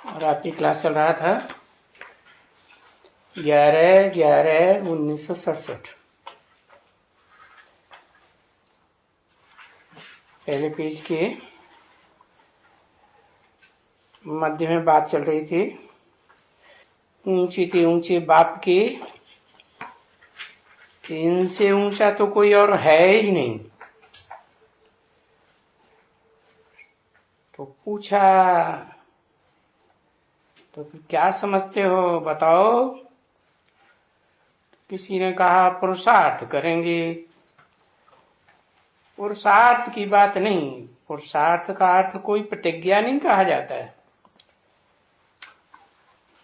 रात की क्लास चल रहा था 11/11/1967। पहले पेज के मध्य में बात चल रही थी। ऊंची थी ऊंचे बाप की कि इनसे ऊंचा तो कोई और है ही नहीं। तो पूछा तो फिर क्या समझते हो बताओ। किसी ने कहा पुरुषार्थ करेंगे। पुरुषार्थ की बात नहीं, पुरुषार्थ का अर्थ कोई प्रतिज्ञा नहीं कहा जाता है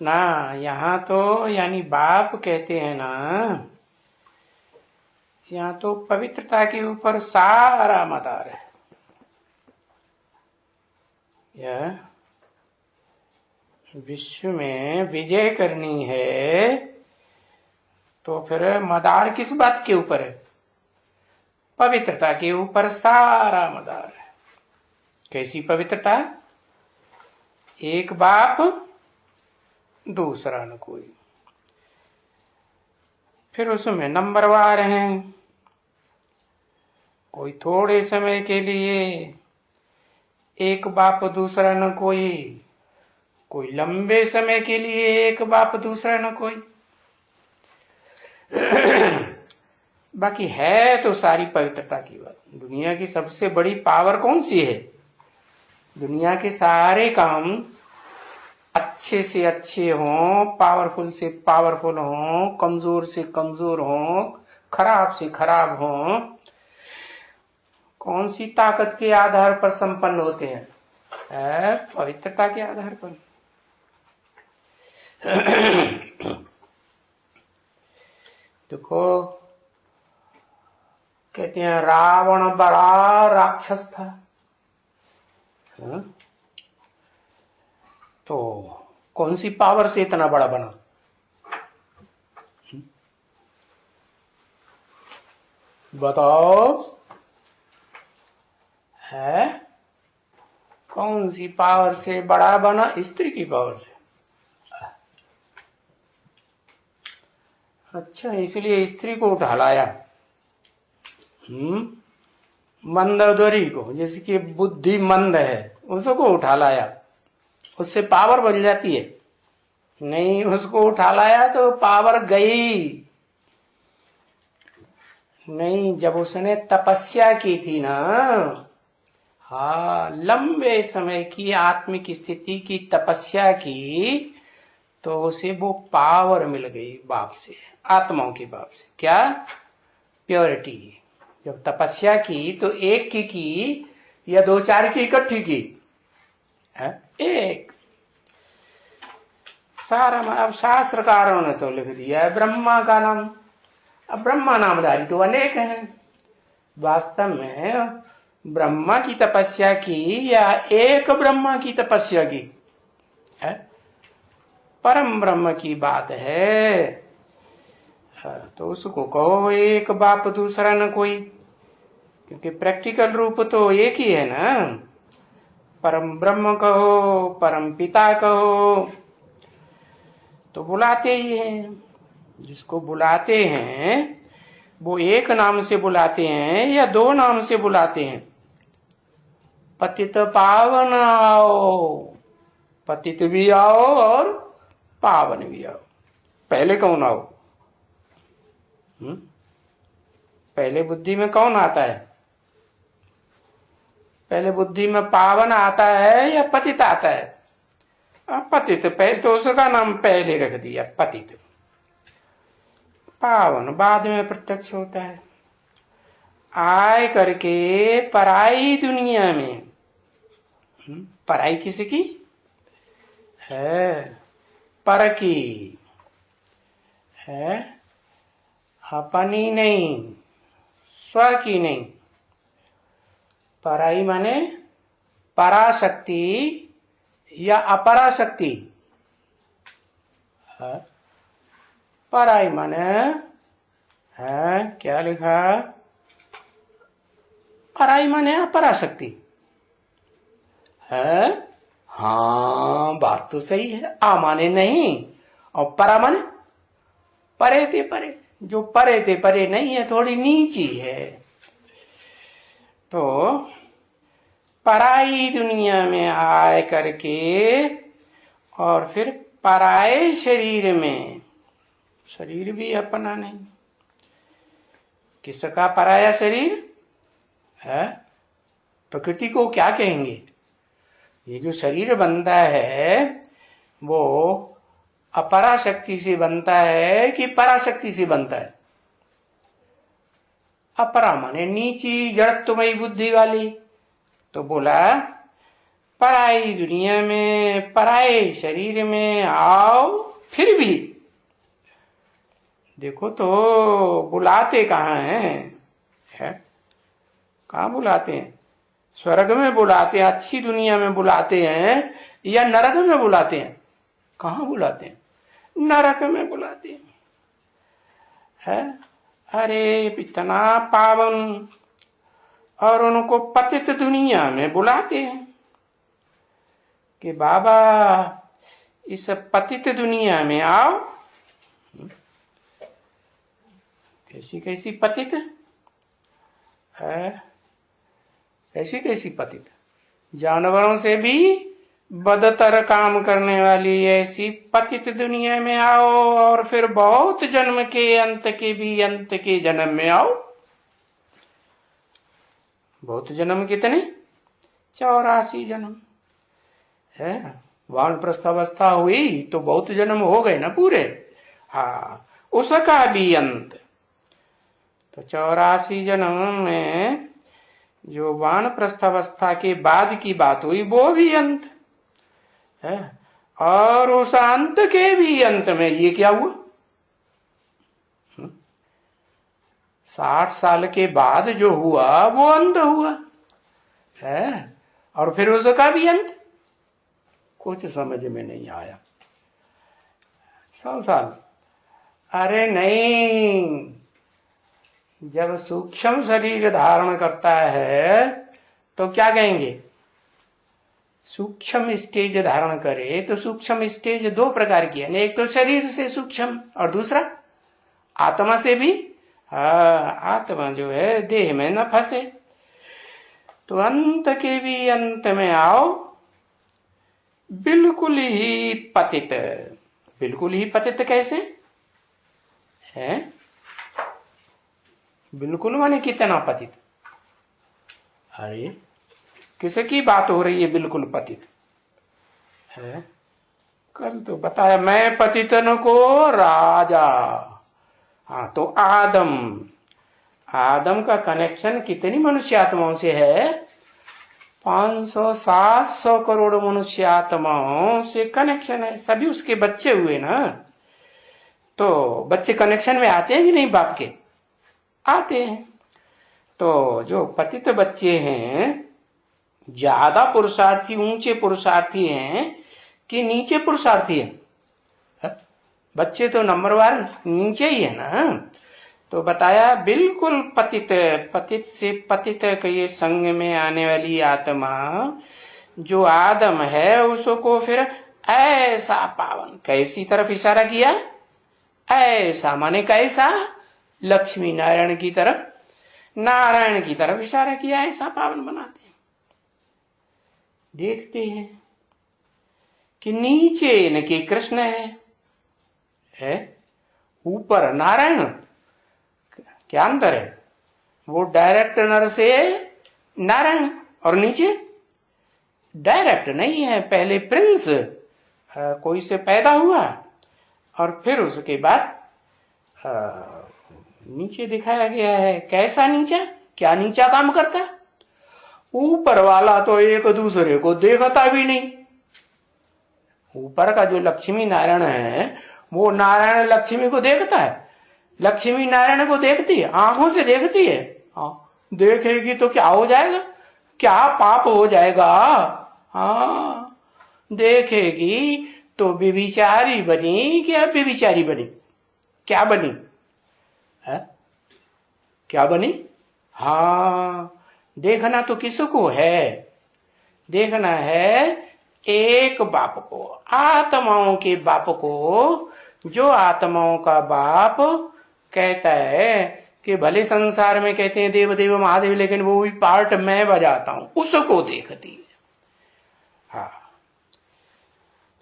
ना। यहाँ तो यानी बाप कहते हैं ना, यहाँ तो पवित्रता के ऊपर सारा मदार है। यह विश्व में विजय करनी है तो फिर मदार किस बात के ऊपर है? पवित्रता के ऊपर सारा मदार है। कैसी पवित्रता? एक बाप दूसरा न कोई। फिर उसमें नंबरवार हैं। कोई थोड़े समय के लिए एक बाप दूसरा न कोई, कोई लंबे समय के लिए एक बाप दूसरा न कोई। बाकी है तो सारी पवित्रता की बात। दुनिया की सबसे बड़ी पावर कौन सी है? दुनिया के सारे काम अच्छे से अच्छे हों, पावरफुल से पावरफुल हों, कमजोर से कमजोर हों, खराब से खराब हों, कौन सी ताकत के आधार पर संपन्न होते हैं? पवित्रता के आधार पर। देखो, कहते हैं रावण बड़ा राक्षस था। तो कौन सी पावर से इतना बड़ा बना? बताओ, है कौन सी पावर से बड़ा बना? स्त्री की पावर से। अच्छा, इसलिए स्त्री को उठा लाया। मंदोदरी को, जिसकी बुद्धि मंद है, उसको उठा लाया। उससे पावर बन जाती है? नहीं, उसको उठा लाया तो पावर गई नहीं। जब उसने तपस्या की थी ना, हाँ, लंबे समय की आत्मिक स्थिति की तपस्या की, तो उसे वो पावर मिल गई बाप से, आत्माओं के बाप से। क्या? प्योरिटी। जब तपस्या की तो एक की या दो चार की इकट्ठी की? है एक। सारा अब शास्त्रकारों ने तो लिख दिया है ब्रह्मा का नाम। अब ब्रह्मा नामधारी तो अनेक हैं। वास्तव में ब्रह्मा की तपस्या की या एक ब्रह्मा की तपस्या की है? परम ब्रह्म की बात है। तो उसको कहो एक बाप दूसरा न कोई, क्योंकि प्रैक्टिकल रूप तो एक ही है ना। परम ब्रह्म कहो, परम पिता कहो, तो बुलाते ही हैं। जिसको बुलाते हैं वो एक नाम से बुलाते हैं या दो नाम से बुलाते हैं? पतित पावन आओ, पतित भी आओ और पावन भी आओ। पहले कौन आओ? पहले बुद्धि में कौन आता है? पहले बुद्धि में पावन आता है या पतित आता है? पतित पहले, तो उसका नाम पहले रख दिया पतित। पावन बाद में प्रत्यक्ष होता है। आय करके पराई दुनिया में, पराई किसकी है? पर की है, अपनी नहीं, स्व की नहीं। पराई माने पराशक्ति या अपराशक्ति है। पराई माने है, क्या लिखा? पराई माने अपराशक्ति है। हाँ बात तो सही है, आ माने नहीं और परा माने परे थे परे, जो परे थे परे नहीं है, थोड़ी नीची है। तो पराई दुनिया में आए करके और फिर पराए शरीर में, शरीर भी अपना नहीं, किसका पराया शरीर है? प्रकृति को क्या कहेंगे? ये जो शरीर बनता है वो अपराशक्ति से बनता है कि पराशक्ति से बनता है? अपरा माने नीची जड़त्वमयी बुद्धि वाली। तो बोला पराई दुनिया में पराए शरीर में आओ, फिर भी देखो तो बुलाते कहाँ है? कहाँ बुलाते हैं? स्वर्ग में बुलाते हैं, अच्छी दुनिया में बुलाते हैं, या नरक में बुलाते हैं? कहाँ बुलाते हैं? नरक में बुलाते हैं। है अरे इतना पावन, और उनको पतित दुनिया में बुलाते हैं कि बाबा इस पतित दुनिया में आओ। कैसी कैसी पतित है, कैसी कैसी पतित, जानवरों से भी बदतर काम करने वाली ऐसी पतित दुनिया में आओ, और फिर बहुत जन्म के अंत के भी अंत के जन्म में आओ। बहुत जन्म कितने? 84 जन्म है। वानप्रस्थ अवस्था हुई तो बहुत जन्म हो गए ना पूरे। हाँ, उसका भी अंत। तो 84 जन्म में जो वानप्रस्थ अवस्था के बाद की बात हुई वो भी अंत है, और उस अंत के भी अंत में ये क्या हुआ? 60 साल के बाद जो हुआ वो अंत हुआ है, और फिर उसका भी अंत। कुछ समझ में नहीं आया। 100 साल, अरे नहीं, जब सूक्ष्म शरीर धारण करता है तो क्या कहेंगे? सूक्ष्म स्टेज धारण करे तो सूक्ष्म स्टेज 2 प्रकार की है, एक तो शरीर से सूक्ष्म और दूसरा आत्मा से भी। आत्मा जो है देह में न फंसे। तो अंत के भी अंत में आओ, बिल्कुल ही पतित। बिल्कुल ही पतित कैसे है? बिल्कुल माने कितना पतित? अरे किसकी बात हो रही है बिल्कुल पतित है? कल तो बताया मैं पतितन को राजा। हाँ, तो आदम का कनेक्शन कितनी मनुष्य आत्माओं से है? 500-700 करोड़ मनुष्य आत्माओं से कनेक्शन है। सभी उसके बच्चे हुए ना। तो बच्चे कनेक्शन में आते हैं कि नहीं बाप के? आते हैं। तो जो पतित बच्चे हैं ज्यादा पुरुषार्थी, ऊंचे पुरुषार्थी हैं कि नीचे पुरुषार्थी है? बच्चे तो नंबर 1 नीचे ही है ना। तो बताया बिल्कुल पतित, पतित से पतित के ये संग में आने वाली आत्मा जो आदम है उसको फिर ऐसा पावन, कैसी तरफ इशारा किया? ऐसा माने कैसा? लक्ष्मी नारायण की तरफ, नारायण की तरफ इशारा किया, ऐसा पावन बनाते हैं। देखते हैं कि नीचे इनके कृष्ण है, ऊपर नारायण। क्या अंतर है? वो डायरेक्ट नर से नारायण, और नीचे डायरेक्ट नहीं है। पहले प्रिंस कोई से पैदा हुआ और फिर उसके बाद नीचे दिखाया गया है। कैसा नीचा? क्या नीचा काम करता है? ऊपर वाला तो एक दूसरे को देखता भी नहीं। ऊपर का जो लक्ष्मी नारायण है वो नारायण लक्ष्मी को देखता है, लक्ष्मी नारायण को देखती है, आंखों से देखती है। देखेगी तो क्या हो जाएगा? क्या पाप हो जाएगा? हाँ, देखेगी तो व्यभिचारी बनी कि अव्यभिचारी बनी? क्या बनी है? क्या बनी? हाँ, देखना तो किसको है? देखना है एक बाप को, आत्माओं के बाप को, जो आत्माओं का बाप कहता है कि भले संसार में कहते हैं देव देव महादेव, लेकिन वो भी पार्ट मैं बजाता हूं, उसको देखती है। हाँ,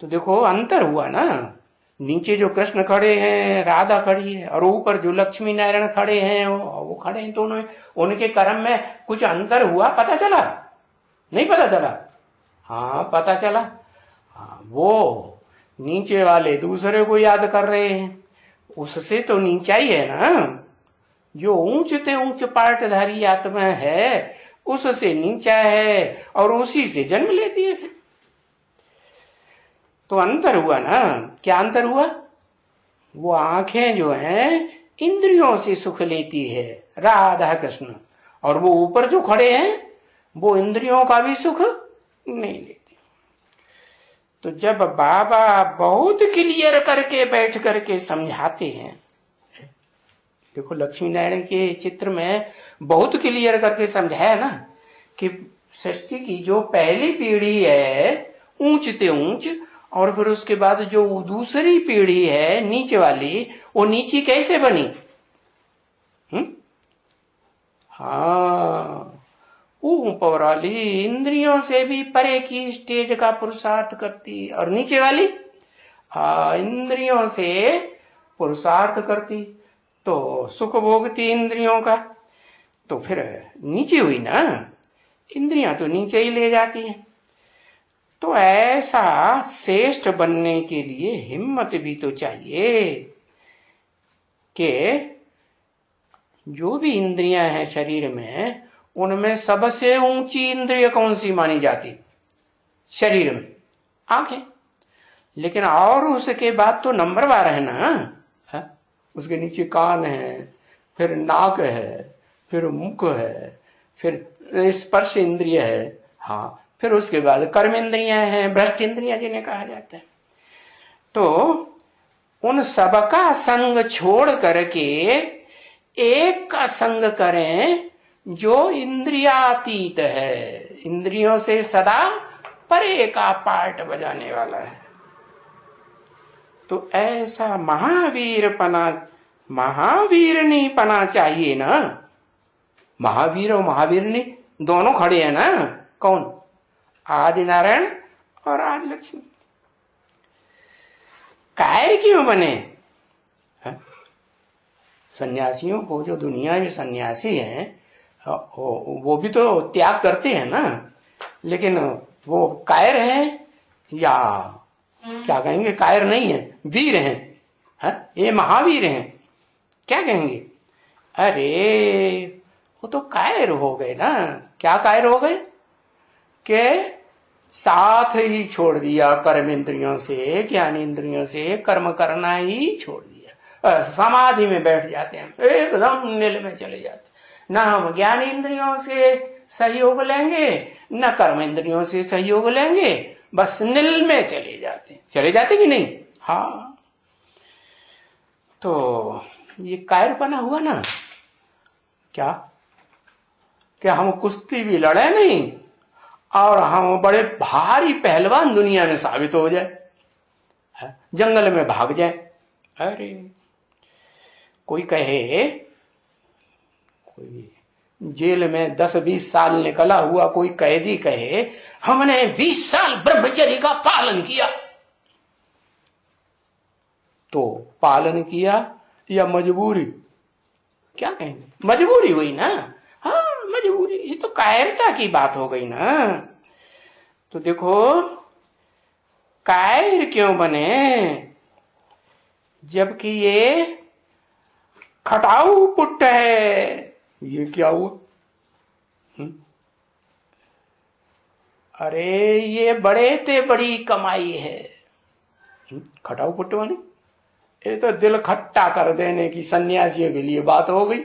तो देखो अंतर हुआ ना, नीचे जो कृष्ण खड़े हैं, राधा खड़ी है, और ऊपर जो लक्ष्मी नारायण खड़े हैं वो खड़े हैं, दोनों उनके कर्म में कुछ अंतर हुआ, पता चला? नहीं पता चला? हाँ पता चला। हाँ, वो नीचे वाले दूसरे को याद कर रहे हैं, उससे तो नीचा ही है ना, जो ऊंचते ऊंच पार्टधारी आत्मा है उससे नीचा है और उसी से जन्म लेती है। फिर तो अंतर हुआ ना। क्या अंतर हुआ? वो आंखें जो हैं इंद्रियों से सुख लेती है राधा कृष्ण, और वो ऊपर जो खड़े हैं वो इंद्रियों का भी सुख नहीं लेते। तो जब बाबा बहुत क्लियर करके बैठ करके समझाते हैं, देखो लक्ष्मी नारायण के चित्र में बहुत क्लियर करके समझाया ना कि सृष्टि की जो पहली पीढ़ी है ऊंचते ऊंच, और फिर उसके बाद जो दूसरी पीढ़ी है नीचे वाली, वो नीची कैसे बनी? हाँ, ऊपर वाली इंद्रियों से भी परे की स्टेज का पुरुषार्थ करती, और नीचे वाली इंद्रियों से पुरुषार्थ करती, तो सुख भोगती इंद्रियों का, तो फिर नीचे हुई ना, इंद्रियां तो नीचे ही ले जाती है। तो ऐसा श्रेष्ठ बनने के लिए हिम्मत भी तो चाहिए कि जो भी इंद्रियां हैं शरीर में, उनमें सबसे ऊंची इंद्रिय कौन सी मानी जाती शरीर में? आंखें। लेकिन और उसके बाद तो नंबर 12 है ना, उसके नीचे कान है, फिर नाक है, फिर मुख है, फिर स्पर्श इंद्रिय है, हाँ, फिर उसके बाद कर्म इंद्रियां हैं, भ्रष्ट इंद्रियां जिन्हें कहा जाता है। तो उन सबका संग छोड़ करके एक का संग करें जो इंद्रियातीत है, इंद्रियों से सदा परे का पार्ट बजाने वाला है। तो ऐसा महावीरनी पना चाहिए ना। महावीर और महावीरनी दोनों खड़े हैं ना, कौन? आदि नारायण और आदि लक्ष्मी। कायर क्यों बने? सन्यासियों को, जो दुनिया में सन्यासी हैं, वो भी तो त्याग करते हैं ना, लेकिन वो कायर हैं या क्या कहेंगे? कायर नहीं है, वीर हैं, ये महावीर हैं, क्या कहेंगे? अरे वो तो कायर हो गए ना। क्या कायर हो गए? के साथ ही छोड़ दिया कर्म इंद्रियों से, ज्ञान इंद्रियों से कर्म करना ही छोड़ दिया, समाधि में बैठ जाते हैं, एकदम नील में चले जाते। न हम ज्ञान इंद्रियों से सहयोग लेंगे, न कर्म इंद्रियों से सहयोग लेंगे, बस नील में चले जाते कि नहीं? हाँ, तो ये कायरपना हुआ ना। क्या हम कुश्ती भी लड़े नहीं और हम बड़े भारी पहलवान दुनिया में साबित हो जाए, जंगल में भाग जाए? अरे कोई कहे, कोई जेल में 10-20 साल निकला हुआ कोई कैदी कहे हमने 20 साल ब्रह्मचर्य का पालन किया, तो पालन किया या मजबूरी? क्या कहेंगे? मजबूरी हुई ना। हाँ मजबूरी, ये तो कायरता की बात हो गई ना। तो देखो कायर क्यों बने, जबकि ये खटाऊ पुट है। ये क्या हुआ? अरे ये बड़े ते बड़ी कमाई है। खटाऊ पुट माने ये तो दिल खट्टा कर देने की सन्यासियों के लिए बात हो गई।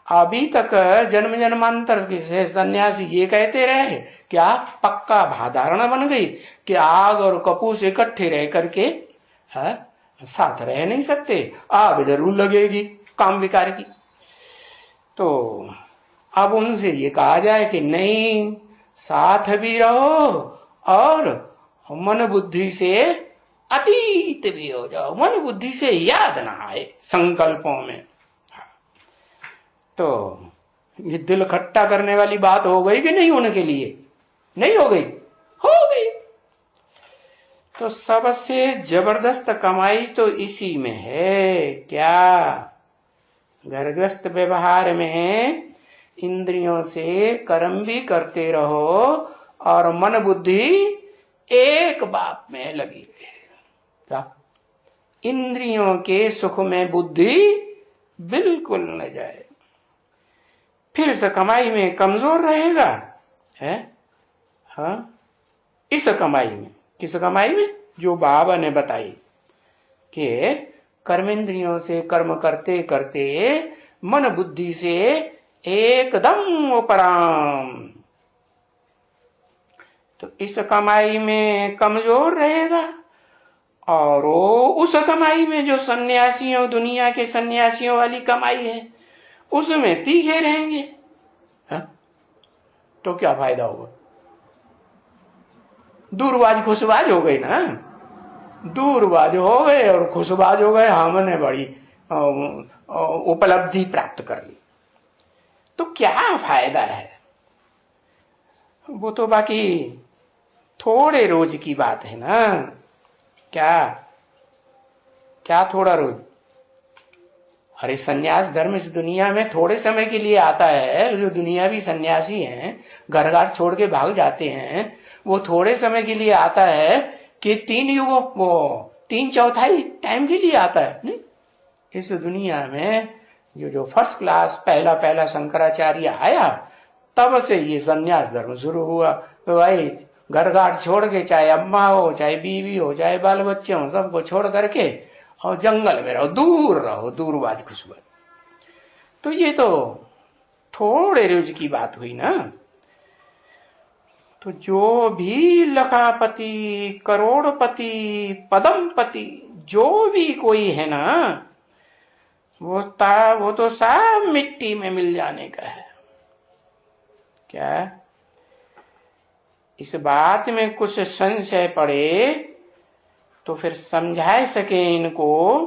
अभी तक जन्म जन्मांतर से सन्यासी ये कहते रहे, क्या पक्का धारणा बन गई कि आग और कपूस इकट्ठे रह करके साथ रह नहीं सकते, आग जरूर लगेगी काम विकार की। तो अब उनसे ये कहा जाए कि नहीं, साथ भी रहो और मन बुद्धि से अतीत भी हो जाओ, मन बुद्धि से याद ना आए संकल्पों में। तो ये दिल खट्टा करने वाली बात हो गई कि नहीं उनके लिए? नहीं हो गई? हो गई। तो सबसे जबरदस्त कमाई तो इसी में है। क्या? घरग्रस्त व्यवहार में इंद्रियों से कर्म भी करते रहो और मन बुद्धि एक बात में लगी रहे। क्या? इंद्रियों के सुख में बुद्धि बिल्कुल न जाए, फिर इस कमाई में कमजोर रहेगा है। हाँ, इस कमाई में, किस कमाई में? जो बाबा ने बताई कि कर्मेंद्रियों से कर्म करते करते मन बुद्धि से एकदम उपराम, तो इस कमाई में कमजोर रहेगा। और उस कमाई में जो सन्यासियों, दुनिया के सन्यासियों वाली कमाई है, उसमें तीखे रहेंगे। हा? तो क्या फायदा होगा? दूरबाज खुशबाज हो गई ना, दूरबाज हो गए और खुशबाज हो गए, हमने बड़ी उपलब्धि प्राप्त कर ली। तो क्या फायदा है? वो तो बाकी थोड़े रोज की बात है ना। क्या क्या थोड़ा रोज? अरे सन्यास धर्म इस दुनिया में थोड़े समय के लिए आता है। जो दुनियावी सन्यासी हैं, घर घाट छोड़ के भाग जाते हैं, वो थोड़े समय के लिए आता है कि 3 युगों, वो 3/4 टाइम के लिए आता है। नहीं, इस दुनिया में जो फर्स्ट क्लास पहला शंकराचार्य आया, तब से ये सन्यास धर्म शुरू हुआ। तो भाई घर घाट छोड़ के, चाहे अम्मा हो, चाहे बीवी हो, चाहे बाल बच्चे हो, सबको छोड़ करके और जंगल में रहो, दूरबाज खुशबाज। तो ये तो थोड़े रोज की बात हुई ना। तो जो भी लखापति, करोड़पति, पदमपति, जो भी कोई है ना, वो तो सब मिट्टी में मिल जाने का है। क्या? इस बात में कुछ संशय पड़े तो फिर समझा सके इनको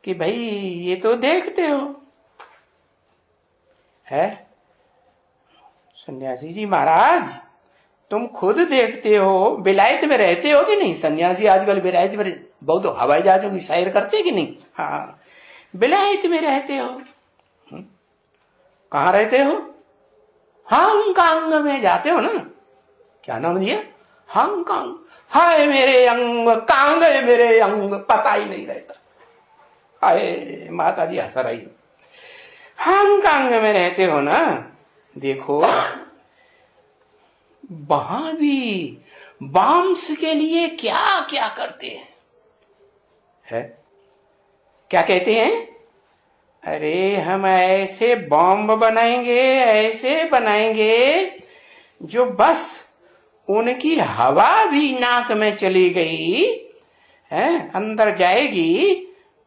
कि भाई ये तो देखते हो है सन्यासी जी महाराज, तुम खुद देखते हो, विलायत में रहते हो कि नहीं? सन्यासी आजकल विलायत में बहुत हवाई जहाजों की सैर करते कि नहीं? हाँ, विलायत में रहते हो। कहाँ रहते हो? हांगकांग में जाते हो ना। क्या नाम दिया? हांगकांग। हाय मेरे अंग, कांग मेरे अंग, पता ही नहीं रहता। हाय माता जी हंस रही। हांगकांग में रहते हो ना। देखो वहां भी बॉम्ब्स के लिए क्या क्या करते हैं है? क्या कहते हैं? अरे हम ऐसे बॉम्ब बनाएंगे, ऐसे बनाएंगे, जो बस उनकी हवा भी नाक में चली गई है, अंदर जाएगी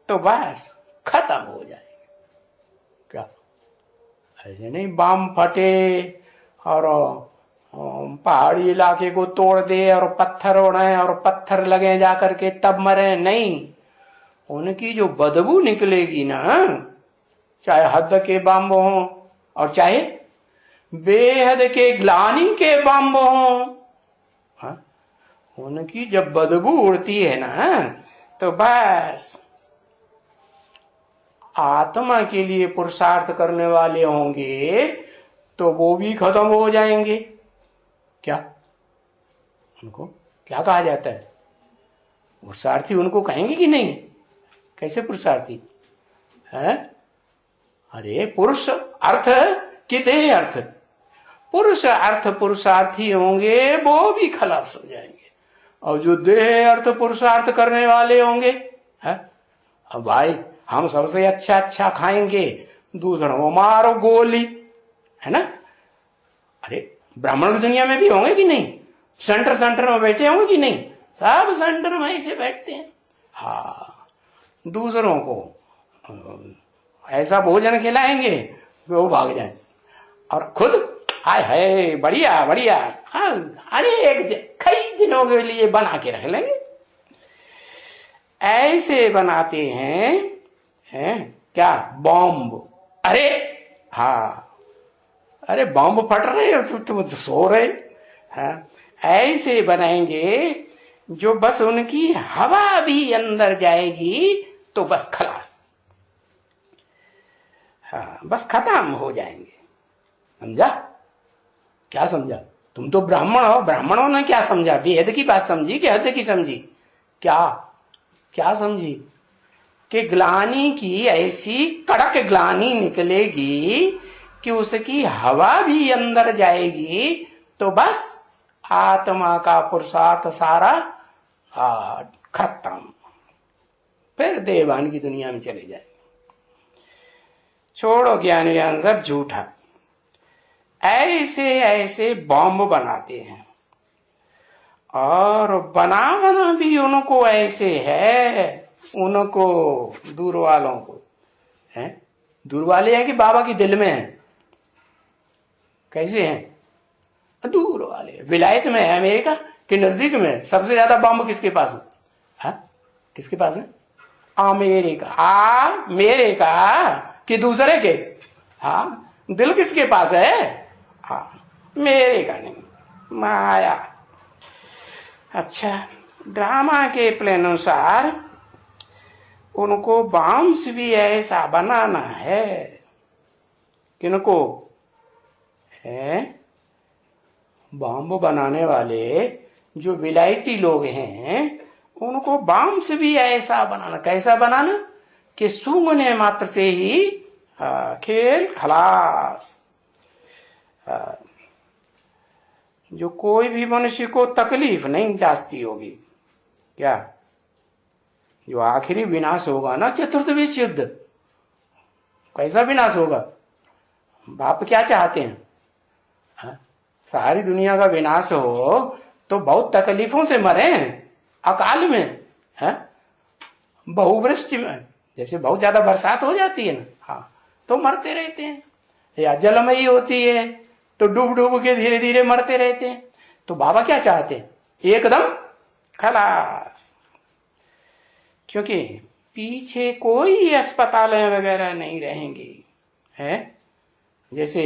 तो बस खत्म हो जाएगी। क्या? ऐसे नहीं बम फटे और पहाड़ी इलाके को तोड़ दे और पत्थर उड़े और पत्थर लगे जाकर के तब मरे, नहीं। उनकी जो बदबू निकलेगी ना, चाहे हद के बम हो और चाहे बेहद के ग्लानि के बम हो, उनकी जब बदबू उड़ती है ना, तो बस आत्मा के लिए पुरुषार्थ करने वाले होंगे तो वो भी खत्म हो जाएंगे। क्या? उनको क्या कहा जाता है? पुरुषार्थी उनको कहेंगे कि नहीं? कैसे पुरुषार्थी है? अरे पुरुष अर्थ कि देह अर्थ? पुरुष अर्थ पुरुषार्थी होंगे वो भी खलास हो जाएंगे, और जो देह अर्थ पुरुषार्थ करने वाले होंगे है, अब भाई हम सबसे अच्छा अच्छा खाएंगे, दूसरों को मारो गोली, है ना। अरे ब्राह्मण की दुनिया में भी होंगे कि नहीं? सेंटर में बैठे होंगे कि नहीं? सब सेंटर में ऐसे बैठते हैं। हाँ, दूसरों को ऐसा भोजन खिलाएंगे कि वो भाग जाए, और खुद हाय हाय बढ़िया बढ़िया, हाँ अरे एक खाई दिनों के लिए बना के रख लेंगे। ऐसे बनाते हैं क्या, बॉम्ब। अरे हाँ, अरे बॉम्ब फट रहे हो तुम तो सो रहे। हाँ, ऐसे बनाएंगे जो बस उनकी हवा भी अंदर जाएगी तो बस खलास। हाँ, बस खत्म हो जाएंगे। समझा? क्या समझा? तुम तो ब्राह्मण हो, ब्राह्मणों ने क्या समझा? वेद की बात समझी कि हद की समझी? क्या क्या समझी? कि ग्लानि की ऐसी कड़क ग्लानि निकलेगी कि उसकी हवा भी अंदर जाएगी तो बस आत्मा का पुरुषार्थ सारा खत्म। फिर देवान की दुनिया में चले जाए। छोड़ो ज्ञान व्यान सब झूठा। ऐसे ऐसे बॉम्ब बनाते हैं और बना भी उनको ऐसे है, उनको दूर वालों को है। दूर वाले हैं कि बाबा की दिल में है? कैसे हैं? दूर वाले। विलायत में है, अमेरिका के नजदीक में। सबसे ज्यादा बॉम्ब किसके पास है? हाँ? किसके पास है? अमेरिका। अमेरिका कि दूसरे के? हाँ, दिल किसके पास है? हाँ, मेरे का नहीं, माया। अच्छा, ड्रामा के प्लान अनुसार उनको बॉम्ब्स भी ऐसा बनाना है। किनको है? बॉम्ब बनाने वाले जो विलायती लोग हैं उनको बॉम्ब्स भी ऐसा बनाना। कैसा बनाना? कि सूंघने मात्र से ही खेल खलास। जो कोई भी मनुष्य को तकलीफ नहीं जाती होगी। क्या? जो आखिरी विनाश होगा ना, चतुर्थ विश्व युद्ध। कैसा विनाश होगा? बाप क्या चाहते हैं? सारी दुनिया का विनाश हो तो बहुत तकलीफों से मरे, अकाल में है, बहुवृष्टि में, जैसे बहुत ज्यादा बरसात हो जाती है ना, हाँ, तो मरते रहते हैं। या जलमयी होती है तो डूब डूब के धीरे धीरे मरते रहते हैं। तो बाबा क्या चाहते हैं? एकदम खलास। क्योंकि पीछे कोई अस्पताल वगैरह नहीं रहेंगे। है जैसे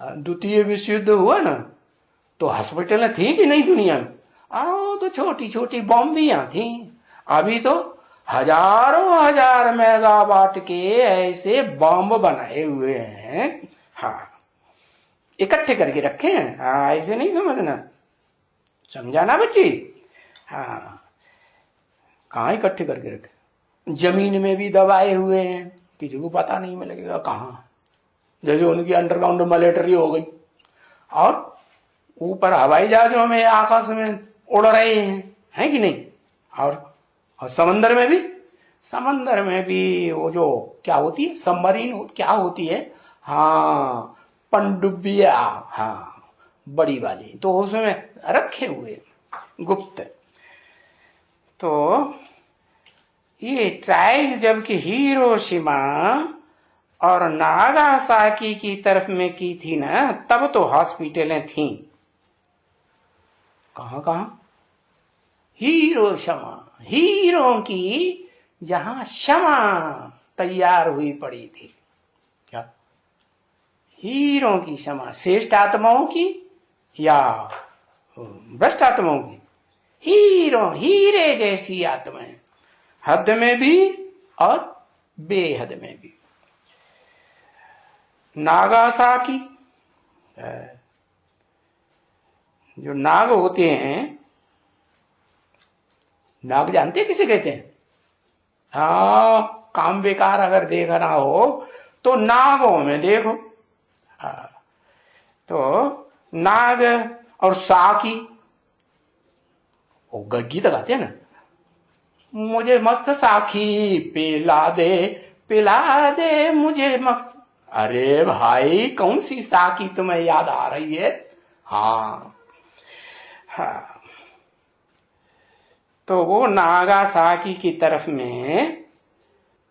द्वितीय विश्व युद्ध हुआ ना, तो हॉस्पिटल थी कि नहीं दुनिया में? आओ तो छोटी छोटी बॉम्बियां थी। अभी तो हजारों हजार मेगावाट के ऐसे बॉम्ब बनाए हुए हैं। हाँ, इकट्ठे करके रखे हैं। हाँ, ऐसे नहीं समझना, समझाना बच्ची। हाँ, कहाँ इकट्ठे करके रखे? जमीन में भी दबाए हुए हैं, किसी को पता नहीं मिलेगा कहाँ। जैसे उनकी अंडरग्राउंड मिलिट्री हो गई, और ऊपर हवाई जहाजों में आकाश में उड़ रहे हैं कि नहीं? और समंदर में भी वो जो क्या होती है, सबमरीन क्या होती है? हाँ, पनडुब्बिया। हाँ, बड़ी वाली, तो उसमें रखे हुए गुप्त। तो ये ट्रायल जबकि हिरोशिमा और नागासाकी की तरफ में की थी ना, तब तो हॉस्पिटलें थी। कहां? हिरोशिमा, हीरो की जहां क्षमा तैयार हुई पड़ी थी। क्या? हीरो की क्षमा, श्रेष्ठ आत्माओं की या भ्रष्ट आत्माओं की? हीरो, हीरे जैसी आत्माएं, हद में भी और बेहद में भी। नागासाकी, जो नाग होते हैं, नाग जानते हैं किसे कहते हैं? हाँ, काम बेकार अगर देखना हो तो नागों में देखो। हाँ, तो नाग और साकी, वो गीत गाते हैं ना, मुझे मस्त साखी पिला दे मुझे मस्त। अरे भाई, कौन सी साकी तुम्हें याद आ रही है? हाँ, तो वो नागासाकी की तरफ में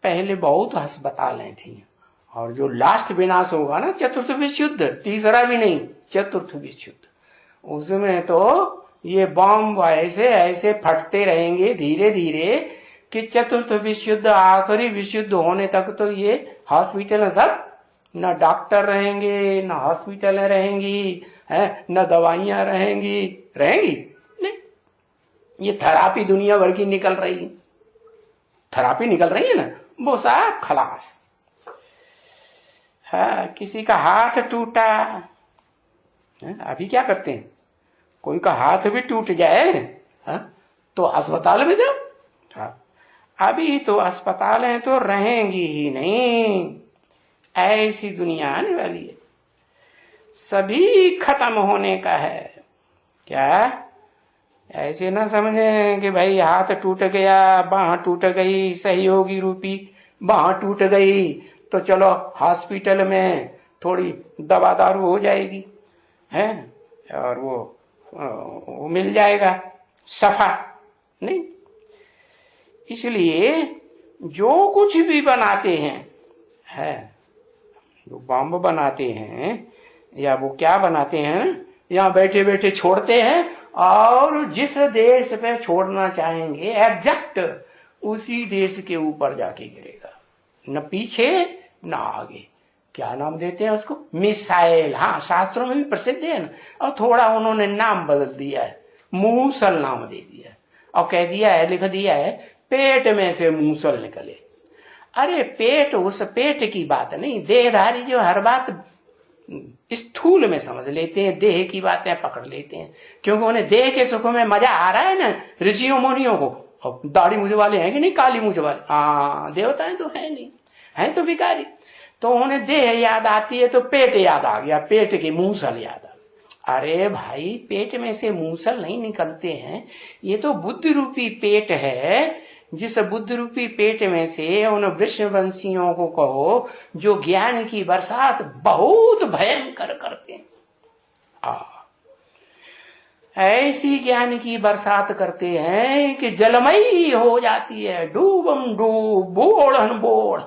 पहले बहुत अस्पतालें थी। और जो लास्ट विनाश होगा ना, चतुर्थ विश्व युद्ध, तीसरा भी नहीं, चतुर्थ विश्व युद्ध, उसमें तो ये बॉम्ब ऐसे ऐसे फटते रहेंगे धीरे धीरे कि चतुर्थ विश्व युद्ध, आखिरी विश्व युद्ध होने तक तो ये हॉस्पिटल सब न डॉक्टर रहेंगे, न हॉस्पिटल रहेंगी, है न दवाइयां रहेंगी नहीं। ये थेरापी दुनिया भर की निकल रही है, थेरापी निकल रही है ना, वो सब खलास है। किसी का हाथ टूटा, अभी क्या करते हैं, कोई का हाथ भी टूट जाए तो अस्पताल में जाओ। अभी तो अस्पताल है तो रहेंगी ही नहीं, ऐसी दुनिया आने वाली है, सभी खत्म होने का है। क्या ऐसे ना समझे कि भाई हाथ टूट गया, बांह टूट गई, सहयोगी रूपी बांह टूट गई तो चलो हॉस्पिटल में थोड़ी दवा दारू हो जाएगी है और वो मिल जाएगा सफा, नहीं। इसलिए जो कुछ भी बनाते हैं है, जो बॉम्ब बनाते हैं या वो क्या बनाते हैं, यहाँ बैठे बैठे छोड़ते हैं और जिस देश पे छोड़ना चाहेंगे एग्जैक्ट उसी देश के ऊपर जाके गिरेगा, न पीछे न आगे। क्या नाम देते हैं उसको, मिसाइल। हाँ, शास्त्रों में भी प्रसिद्ध है ना, और थोड़ा उन्होंने नाम बदल दिया है, मूसल नाम दे दिया है और कह दिया है, लिख दिया है पेट में से मूसल निकले। अरे पेट, उस पेट की बात नहीं, देहधारी जो हर बात स्थूल में समझ लेते हैं, देह की बातें पकड़ लेते हैं, क्योंकि उन्हें देह के सुख में मजा आ रहा है ना ऋषियों मुनियों को। और दाढ़ी मुझ वाले हैं कि नहीं, काली मुझ वाले, हाँ देवताएं तो है नहीं, है तो भिखारी। तो उन्हें देह याद आती है तो पेट याद आ गया, पेट के मूसल याद आ गया। अरे भाई पेट में से मूसल नहीं निकलते हैं, ये तो बुद्ध रूपी पेट है, जिस बुद्ध रूपी पेट में से उन वृषवंशियों को कहो जो ज्ञान की बरसात बहुत भयंकर करते हैं। ऐसी ज्ञान की बरसात करते हैं कि जलमयी हो जाती है, डूबम डूब बोढ़न बोढ़।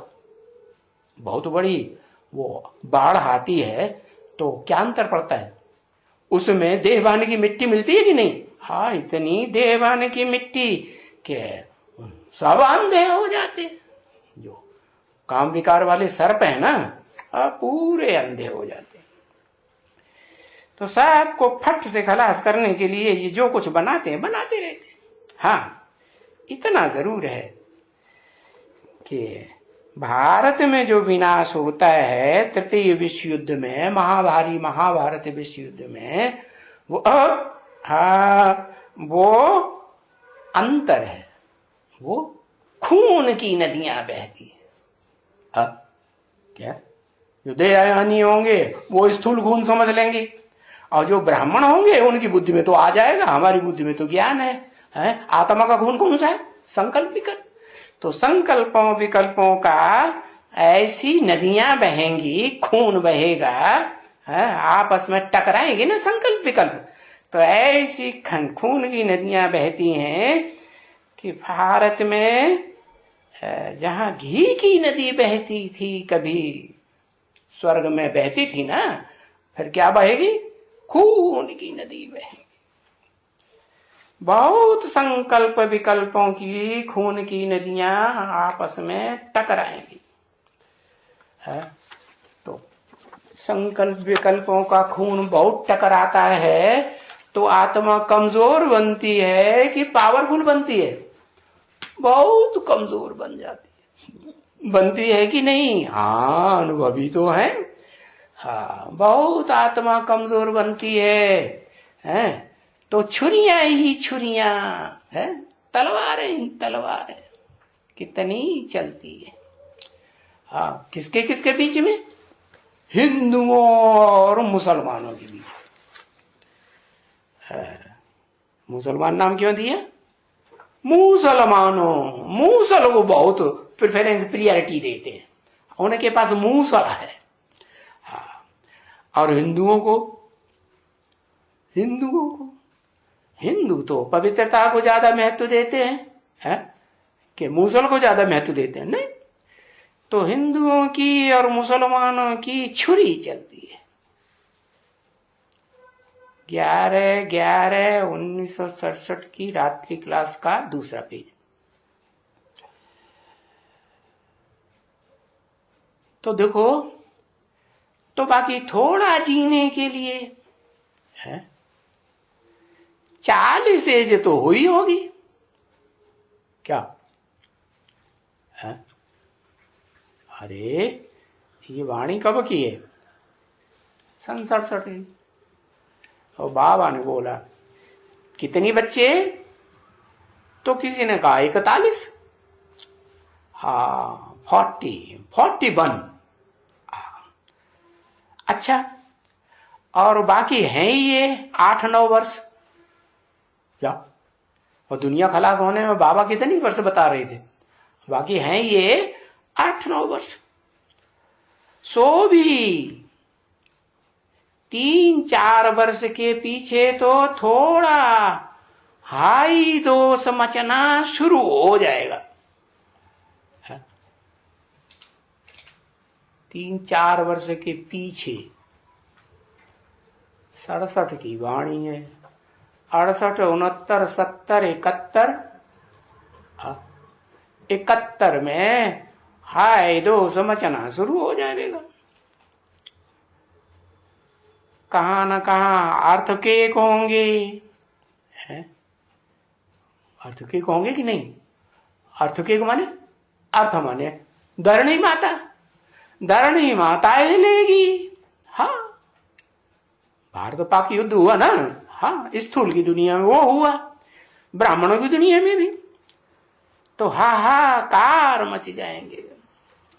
बहुत बड़ी वो बाढ़ आती है तो क्या अंतर पड़ता है, उसमें देहवान की मिट्टी मिलती है कि नहीं, हाँ इतनी देहवान की मिट्टी के सब अंधे हो जाते। जो काम विकार वाले सर्प है ना, पूरे अंधे हो जाते। तो सबको फट से खलास करने के लिए ये जो कुछ बनाते हैं बनाते रहते हैं। हाँ इतना जरूर है कि भारत में जो विनाश होता है तृतीय विश्व युद्ध में, महाभारत विश्व युद्ध में, वो अंतर है, वो खून की नदियां बहती है। क्या जो दयानी होंगे वो स्थूल खून समझ लेंगे, और जो ब्राह्मण होंगे उनकी बुद्धि में तो आ जाएगा, हमारी बुद्धि में तो ज्ञान है? आत्मा का खून कौन सा है, संकल्प विकल्प। तो संकल्पों विकल्पों का ऐसी नदियां बहेंगी, खून बहेगा, आपस में टकराएंगे ना संकल्प विकल्प। तो ऐसी खून की नदियां बहती हैं कि भारत में जहां घी की नदी बहती थी, कभी स्वर्ग में बहती थी ना, फिर क्या बहेगी, खून की नदी बहेगी। बहुत संकल्प विकल्पों की खून की नदियां आपस में टकराएंगी। तो संकल्प विकल्पों का खून बहुत टकराता है तो आत्मा कमजोर बनती है कि पावरफुल बनती है, बहुत कमजोर बन जाती है। बनती है कि नहीं, हाँ अनुभवी तो है। हाँ बहुत आत्मा कमजोर बनती है तो छुरियां ही छुरियां है, तलवारें ही तलवारें कितनी चलती है। हाँ किसके किसके बीच में, हिंदुओं और मुसलमानों के बीच। मुसलमान नाम क्यों दिया, मुसलमानों, मूसल को बहुत प्रेफरेंस प्रियरिटी देते हैं, उनके पास मूसल है। हाँ और हिंदुओं को हिंदू तो पवित्रता को ज्यादा महत्व देते हैं कि मूसल को ज्यादा महत्व देते हैं, नहीं। तो हिंदुओं की और मुसलमानों की छुरी चलती है, 11/11/1967 की रात्रि क्लास का दूसरा पेज। तो देखो, तो बाकी थोड़ा जीने के लिए है 40 एज तो हुई होगी क्या है? अरे ये वाणी कब की है? 67। और बाबा ने बोला कितनी बच्चे? तो किसी ने कहा 41। हाँ 41। अच्छा, और बाकी हैं ये 8-9 वर्ष क्या? और दुनिया खलास होने में बाबा कितनी वर्ष बता रहे थे? बाकी हैं ये 8-9 वर्ष। सो भी 3-4 वर्ष के पीछे तो थोड़ा हाई दोष मचना शुरू हो जाएगा। 3-4 वर्ष के पीछे 67 की वाणी है। 68, 69, 70, 71 में हाय दोष मचना शुरू हो जाएगा। कहां न कहां अर्थकेक होंगे, अर्थकेक होंगे कि नहीं? अर्थकेक माने अर्थ माने धरणी माता, धरणी माता हिलेगी। हाँ, भारत पाक युद्ध हुआ ना, हाँ, स्थूल की दुनिया में वो हुआ, ब्राह्मणों की दुनिया में भी। तो हाहाकार मच जाएंगे,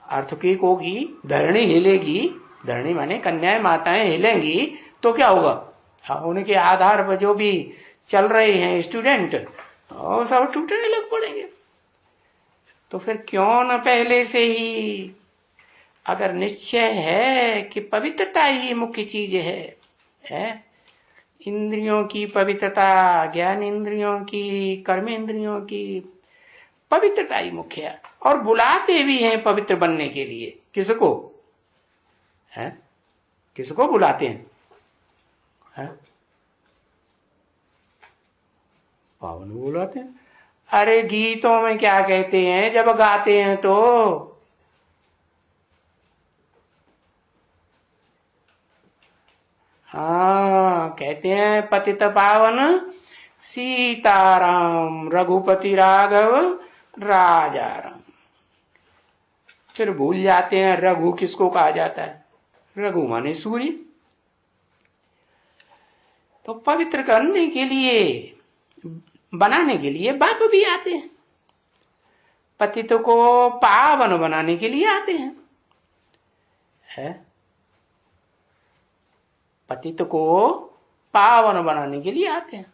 अर्थक्वेक होगी, धरणी हिलेगी। धरणी माने कन्याएं माताएं हिलेंगी तो क्या होगा? हाँ, उनके आधार पर जो भी चल रहे हैं स्टूडेंट और सब टूटने लग पड़ेंगे। तो फिर क्यों न पहले से ही, अगर निश्चय है कि पवित्रता ही मुख्य चीज है? इंद्रियों की पवित्रता, ज्ञान इंद्रियों की, कर्म इंद्रियों की पवित्रता ही मुख्य है। और बुलाते भी हैं पवित्र बनने के लिए। किसको है? किसको बुलाते हैं? पावन बुलाते हैं। अरे गीतों में क्या कहते हैं जब गाते हैं तो? हाँ, कहते हैं पतित पावन सीताराम रघुपति राघव राजा राम। फिर भूल जाते हैं रघु किसको कहा जाता है? रघु माने सूर्य। तो पवित्र करने के लिए, बनाने के लिए बाप भी आते हैं, पतित को पावन बनाने के लिए आते हैं, पतित को पावन बनाने के लिए आते हैं।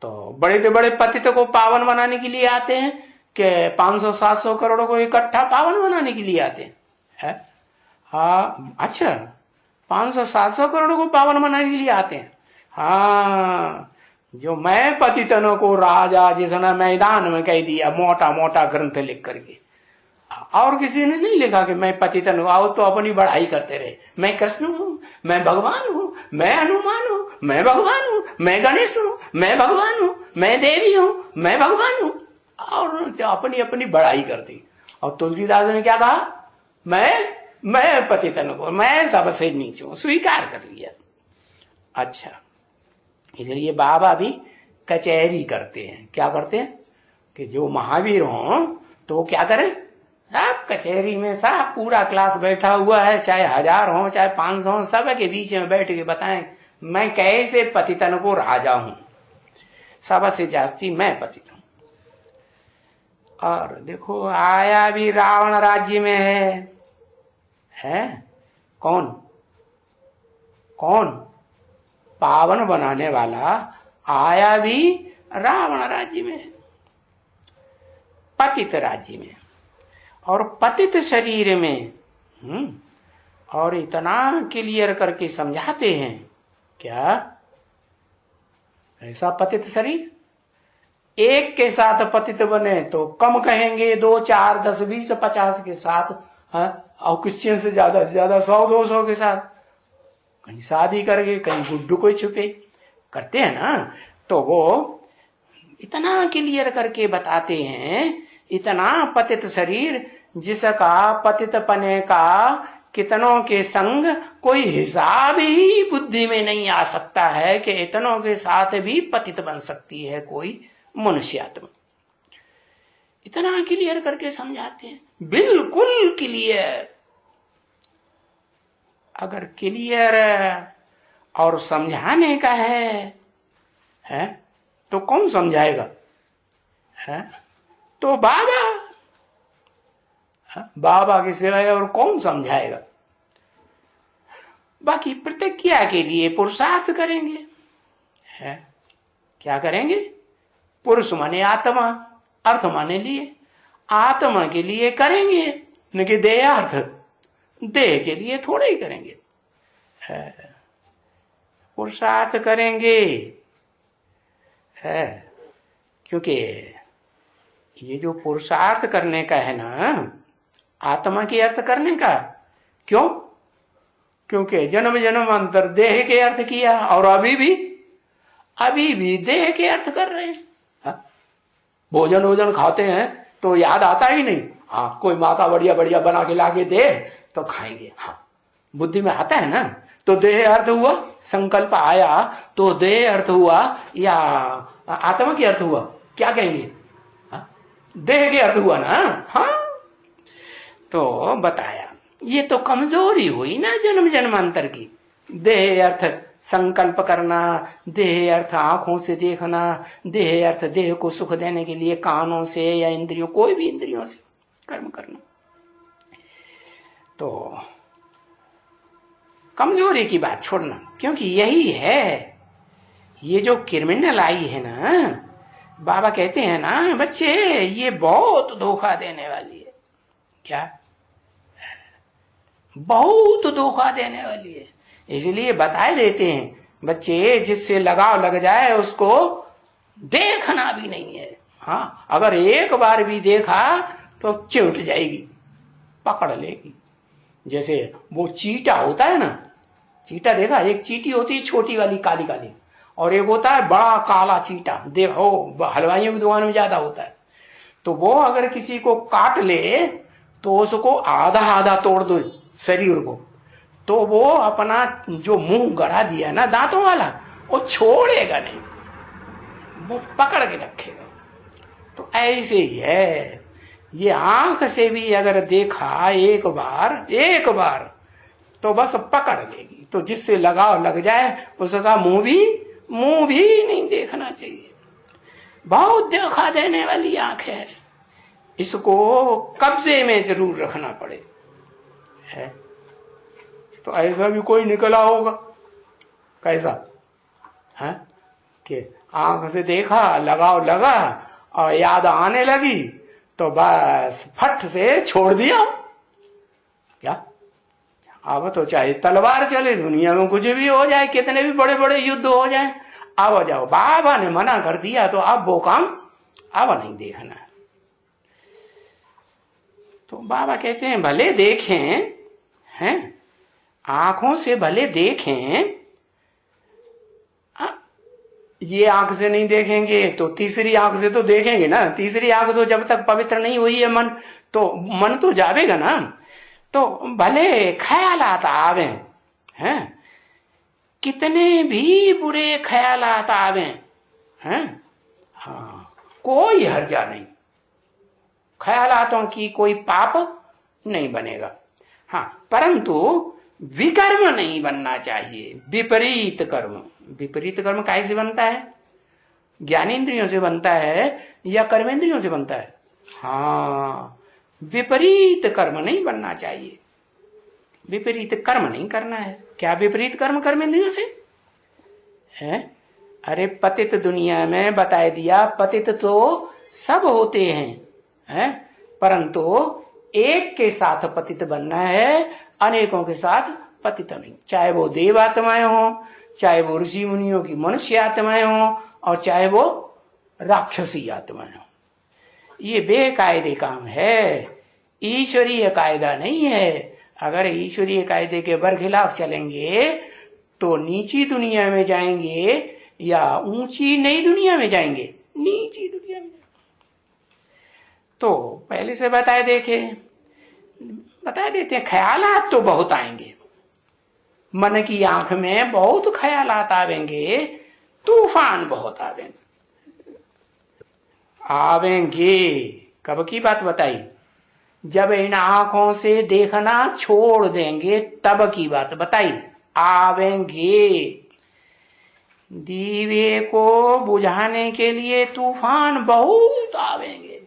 तो बड़े से बड़े पतित को पावन बनाने के लिए आते हैं कि 500-700 करोड़ को इकट्ठा पावन बनाने के लिए आते हैं? हाँ, अच्छा, 500-700 करोड़ को पावन बनाने के लिए आते हैं। हाँ, जो मैं पतितनों को राजा जिसने मैदान में कह दिया, मोटा मोटा ग्रंथ लिख करके, और किसी ने नहीं लिखा कि मैं पतितन हूं। आओ तो अपनी बढ़ाई करते रहे, मैं कृष्ण हूं, मैं भगवान हूं, मैं हनुमान हूं, मैं भगवान हूं, मैं गणेश हूं, मैं भगवान हूं, मैं देवी हूं, मैं भगवान हूं, और तो अपनी अपनी बढ़ाई कर दी। और तुलसीदास ने क्या कहा? मैं पतितन को, मैं सबसे नीचे हूं, स्वीकार कर लिया। अच्छा, इसलिए बाबा भी कचहरी करते हैं। क्या करते हैं कि जो महावीर हों तो क्या करें? सब कचहरी में सब पूरा क्लास बैठा हुआ है, चाहे 1000 हो चाहे 500 हो, सब के बीच में बैठ के बताएं मैं कैसे पतितन को राजा हूं, सबसे जास्ती मैं पतित हूं। और देखो, आया भी रावण राज्य में है कौन? पावन बनाने वाला आया भी रावण राज्य में है, पतित राज्य में, और पतित शरीर में। और इतना क्लियर करके समझाते हैं क्या? ऐसा पतित शरीर एक के साथ पतित बने तो कम कहेंगे, 2, 4, 10, 20, 50 के साथ, और क्रिश्चियन से ज्यादा 100-200 के साथ, कहीं शादी करके, कहीं गुड्डू कोई छुपे, करते हैं ना, तो वो इतना क्लियर करके बताते हैं, इतना पतित शरीर जिसका पतित पने का कितनों के संग कोई हिसाब ही बुद्धि में नहीं आ सकता है कि इतनों के साथ भी पतित बन सकती है कोई मनुष्यात्मा। इतना क्लियर करके समझाते हैं, बिल्कुल क्लियर। अगर क्लियर और समझाने का है तो कौन समझाएगा? है तो बाबा के सिवाय और कौन समझाएगा? बाकी प्रतिज्ञा के लिए पुरुषार्थ करेंगे। है क्या करेंगे? पुरुष माने आत्मा, अर्थ माने लिए, आत्मा के लिए करेंगे, न कि देहार्थ, देह के लिए थोड़े ही करेंगे। पुरुषार्थ करेंगे है, क्योंकि ये जो पुरुषार्थ करने का है ना, आत्मा के अर्थ करने का, क्यों? क्योंकि जन्म जन्म अंतर देह के अर्थ किया और अभी भी देह के अर्थ कर रहे हैं। भोजन खाते हैं तो याद आता ही नहीं, हाँ कोई माता बढ़िया बढ़िया बना के लाके दे तो खाएंगे, हाँ बुद्धि में आता है ना। तो देह अर्थ हुआ, संकल्प आया तो देह अर्थ हुआ या आत्मा के अर्थ हुआ? क्या कहेंगे? देह के अर्थ हुआ ना। हाँ तो बताया, ये तो कमजोरी हुई ना जन्म जन्मांतर की। देह अर्थ संकल्प करना, देह अर्थ आंखों से देखना, देह अर्थ देह को सुख देने के लिए कानों से या इंद्रियों, कोई भी इंद्रियों से कर्म करना, तो कमजोरी की बात छोड़ना। क्योंकि यही है, ये जो क्रिमिनल आई है ना, बाबा कहते हैं ना बच्चे ये बहुत धोखा देने वाली है। क्या? बहुत धोखा देने वाली है। इसलिए बताए देते हैं बच्चे, जिससे लगाव लग जाए उसको देखना भी नहीं है। हाँ अगर एक बार भी देखा तो चिढ़ जाएगी, पकड़ लेगी। जैसे वो चीटा होता है ना, चीटा देखा? एक चीटी होती है छोटी वाली काली काली, और एक होता है बड़ा काला चीटा, देखो हलवाइयों की दुकान में ज्यादा होता है। तो वो अगर किसी को काट ले तो उसको आधा आधा तोड़ दो शरीर को, तो वो अपना जो मुंह गढ़ा दिया ना दांतों वाला, वो छोड़ेगा नहीं, वो पकड़ के रखेगा। तो ऐसे ही है, ये आंख से भी अगर देखा एक बार तो बस पकड़ लेगी। तो जिससे लगाव लग जाए उसका मुंह भी नहीं देखना चाहिए। बहुत धोखा देने वाली आंख है, इसको कब्जे में जरूर रखना पड़े। है तो ऐसा भी कोई निकला होगा, कैसा है कि आंख से देखा, लगाव लगा और याद आने लगी तो बस फट से छोड़ दिया। क्या? अब तो चाहे तलवार चले, दुनिया में कुछ भी हो जाए, कितने भी बड़े बड़े युद्ध हो जाए, अब जाओ बाबा ने मना कर दिया तो अब वो काम अब नहीं देखना। तो बाबा कहते हैं भले देखें, हैं आंखों से भले देखें, ये आंख से नहीं देखेंगे तो तीसरी आंख से तो देखेंगे ना। तीसरी आंख तो जब तक पवित्र नहीं हुई है मन तो जावेगा ना। तो भले ख्यालात आवे, हैं कितने भी बुरे ख्यालात आवे, हैं हाँ कोई हर्जा नहीं, ख्यालातों की कोई पाप नहीं बनेगा। हाँ परंतु विकर्म नहीं बनना चाहिए, विपरीत कर्म। विपरीत कर्म कैसे बनता है? ज्ञानेंद्रियों से बनता है या कर्मेंद्रियों से बनता है? हाँ विपरीत कर्म नहीं बनना चाहिए, विपरीत कर्म नहीं करना है। क्या विपरीत कर्म कर्मेंद्रियों से है? अरे पतित दुनिया में बताए दिया, पतित तो सब होते हैं, परंतु एक के साथ पतित बनना है, अनेकों के साथ पतित नहीं। चाहे वो देव आत्माएं हो, चाहे वो ऋषि मुनियों की मनुष्य आत्माएं हो, और चाहे वो राक्षसी आत्माएं हो। ये बेकायदे काम है, ईश्वरीय कायदा नहीं है। अगर ईश्वरीय कायदे के बरखिलाफ चलेंगे तो नीची दुनिया में जाएंगे, या ऊंची नई दुनिया में जाएंगे, नीची दुनिया में? तो पहले से बता देते हैं, ख्यालात तो बहुत आएंगे, मन की आंख में बहुत ख्यालात आवेंगे, तूफान बहुत आवेंगे। कब की बात बताई? जब इन आंखों से देखना छोड़ देंगे तब की बात बताई। आवेंगे। दीवे को बुझाने के लिए तूफान बहुत आवेंगे।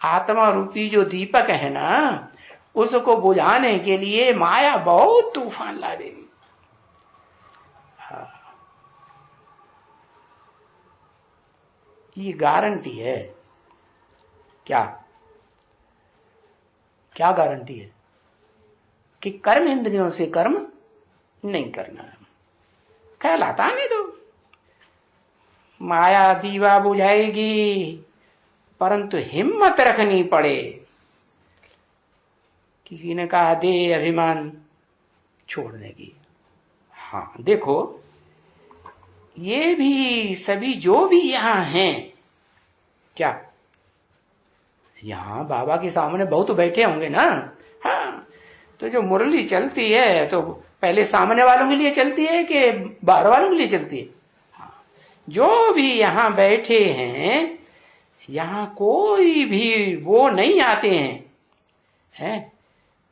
आत्मा रूपी जो दीपक है ना, उसको बुझाने के लिए माया बहुत तूफान लावेगी। ये गारंटी है। क्या गारंटी है? कि कर्म इंद्रियों से कर्म नहीं करना है। कहलाता नहीं तो माया दीवा बुझाएगी, परंतु हिम्मत रखनी पड़े। किसी ने कहा दे अभिमान छोड़ने की। हाँ देखो, ये भी सभी जो भी यहां हैं, क्या यहां बाबा के सामने बहुत बैठे होंगे ना? हाँ, तो जो मुरली चलती है तो पहले सामने वालों के लिए चलती है कि बाहर वालों के लिए चलती है? हाँ, जो भी यहां बैठे हैं, यहां कोई भी वो नहीं आते हैं,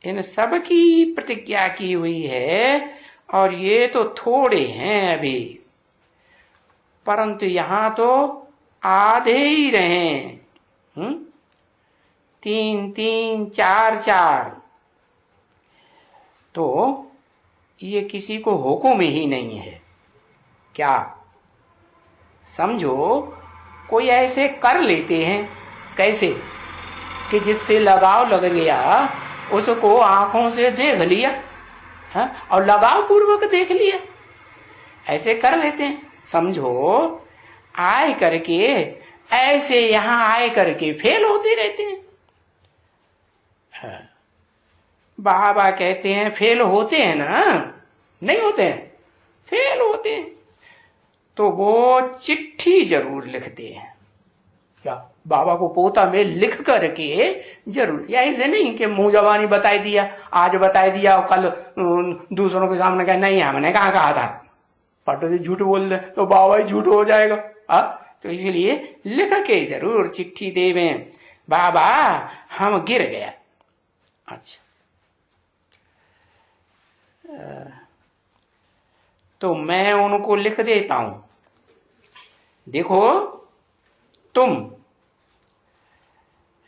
इन सब की प्रतिज्ञा की हुई है, और ये तो थोड़े हैं अभी, परंतु यहां तो आधे ही रहे। 3-3, 4-4, तो ये किसी को हुक्म ही नहीं है। क्या समझो, कोई ऐसे कर लेते हैं, कैसे कि जिससे लगाव लग गया उसको आंखों से देख लिया, है? और लगाव पूर्वक देख लिया, ऐसे कर लेते हैं। समझो आए करके ऐसे यहां आए करके फेल होते रहते हैं। बाबा कहते हैं फेल होते हैं ना? नहीं होते हैं, फेल होते हैं। तो वो चिट्ठी जरूर लिखते हैं। क्या बाबा को पोता में लिख करके जरूर, या ऐसे नहीं कि मुंह जबानी बताई दिया, आज बताई दिया और कल दूसरों के सामने कहा नहीं हमने कहा था, पटो झूठ बोल दे तो बाबा ही झूठ हो जाएगा। तो इसलिए लिख के जरूर चिट्ठी देवे, बाबा हम गिर गया। अच्छा, तो मैं उनको लिख देता हूं, देखो तुम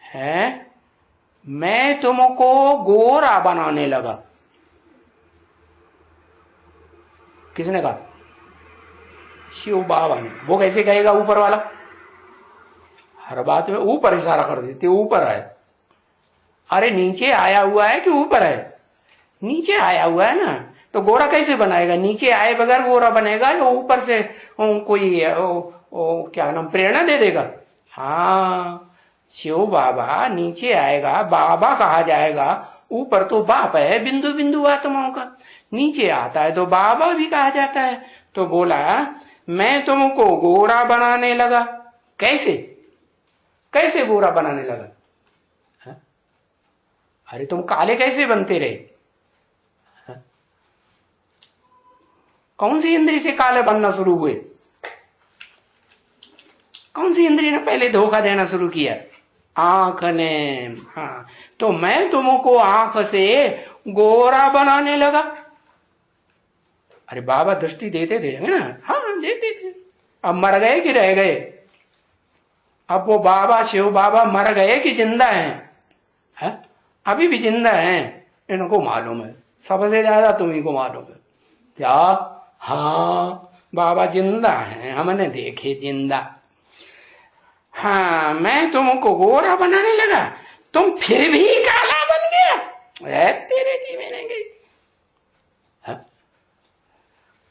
है, मैं तुमको गोरा बनाने लगा। किसने कहा? शिव बाबा ने। वो कैसे कहेगा ऊपर वाला? हर बात में ऊपर इशारा कर देते, ऊपर है। अरे नीचे आया हुआ है कि ऊपर है? नीचे आया हुआ है ना, तो गोरा कैसे बनाएगा? नीचे आए बगैर गोरा बनेगा या ऊपर से कोई क्या नाम प्रेरणा दे देगा? हाँ, शिव बाबा नीचे आएगा, बाबा कहा जाएगा। ऊपर तो बाप है, बिंदु बिंदु आत्माओं का। नीचे आता है तो बाबा भी कहा जाता है। तो बोला मैं तुमको गोरा बनाने लगा। कैसे कैसे गोरा बनाने लगा? हा? अरे तुम काले कैसे बनते रहे? हा? कौन सी इंद्री से काले बनना शुरू हुए? कौन सी इंद्री ने पहले धोखा देना शुरू किया? आंख ने। हाँ, तो मैं तुमको आंख से गोरा बनाने लगा। अरे बाबा दृष्टि देते थे ना? हाँ देते थे। अब मर गए कि रह गए? अब वो बाबा शिव बाबा मर गए कि जिंदा हैं? अभी भी जिंदा हैं, इनको मालूम है। सबसे ज्यादा तुम्ही को मालूम है। क्या? हाँ, बाबा जिंदा हैं, हमने देखे जिंदा। हाँ, मैं तुमको गोरा बनाने लगा, तुम फिर भी काला बन गया। तेरे की मैंने गई,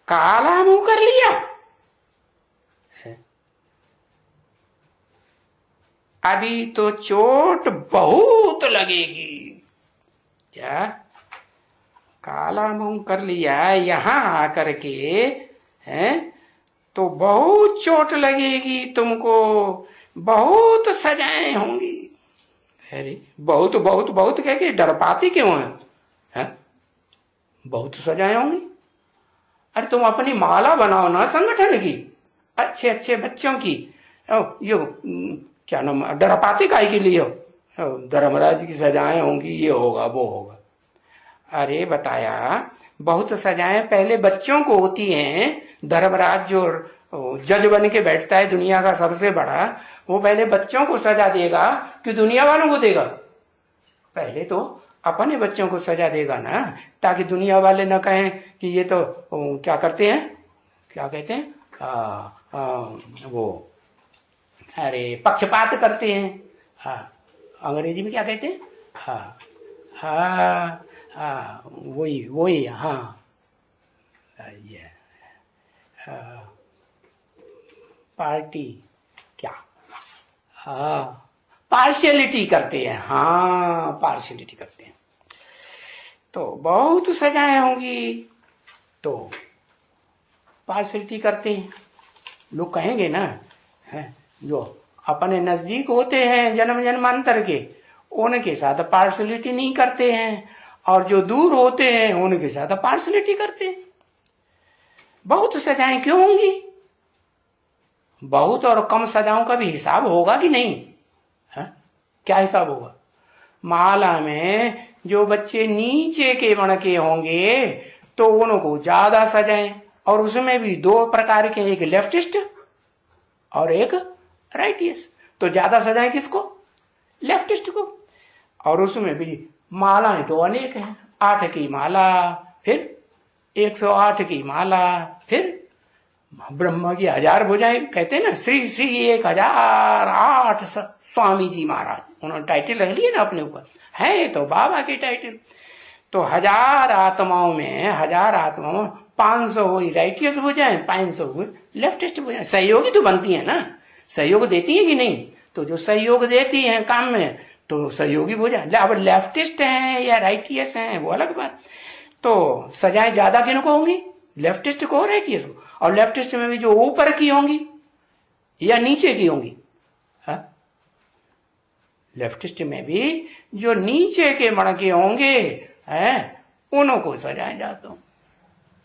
काला मुंह कर लिया। अभी तो चोट बहुत लगेगी। क्या? काला मुंह कर लिया यहां आकर के, हैं तो बहुत चोट लगेगी तुमको, बहुत सजाएं होंगी। अरे बहुत बहुत बहुत कह के डर पाती क्यों है? बहुत सजाएं होंगी। अरे तुम अपनी माला बनाओ ना संगठन की, अच्छे अच्छे बच्चों की। यो क्या नाम, डरपाती काय के लिए हो? धर्मराज की सजाएं होंगी, ये होगा वो होगा। अरे बताया बहुत सजाएं पहले बच्चों को होती हैं। धर्मराज जो जज बन के बैठता है दुनिया का सबसे बड़ा, वो पहले बच्चों को सजा देगा कि दुनिया वालों को देगा? पहले तो अपने बच्चों को सजा देगा ना, ताकि दुनिया वाले न कहें कि ये तो क्या करते हैं, क्या कहते हैं, वो अरे पक्षपात करते हैं। हाँ, अंग्रेजी में क्या कहते हैं? हाँ हाँ हाँ, वही वही, हाँ ये पार्टी क्या, हाँ पार्शियलिटी करते हैं। हाँ पार्शियलिटी करते हैं। तो बहुत सजाएं होंगी, तो पार्शियलिटी करते हैं। लोग कहेंगे ना, है जो अपने नजदीक होते हैं जन्म जन्मांतर के, उनके साथ पार्शियलिटी नहीं करते हैं, और जो दूर होते हैं उनके साथ पार्शियलिटी करते हैं। बहुत सजाएं क्यों होंगी? बहुत और कम सजाओं का भी हिसाब होगा कि नहीं? है? क्या हिसाब होगा? माला में जो बच्चे नीचे के वर्ण के होंगे तो उनको ज्यादा सजाएं, और उसमें भी दो प्रकार के, एक लेफ्टिस्ट और एक राइटियस। तो ज्यादा सजाएं किसको? लेफ्टिस्ट को। और उसमें भी मालाएं तो अनेक हैं, 8 की माला, फिर 108 की माला, फिर ब्रह्मा की 1000 भुजाएं। कहते हैं ना श्री श्री 1008 स्वामी जी महाराज, उन्होंने टाइटल रख लिए ना अपने ऊपर, है तो बाबा के टाइटल। तो 1000 आत्माओं में 500 हुई राइटियस भुजाएं, 500 हुई लेफ्टिस्ट भुजाएं। सहयोगी तो बनती है ना, सहयोग देती है कि नहीं? तो जो सहयोग देती है काम में तो सहयोगी भुजाएं। अब लेफ्टिस्ट हैं या राइटियस हैं वो अलग बात। तो सजाएं ज्यादा किनको होंगी? लेफ्टिस्ट को, राइटियस को। और लेफ्टिस्ट में भी जो ऊपर की होंगी या नीचे की होंगी? लेफ्टिस्ट में भी जो नीचे के मण के होंगे हैं, उनको सजाएं जाता हूं।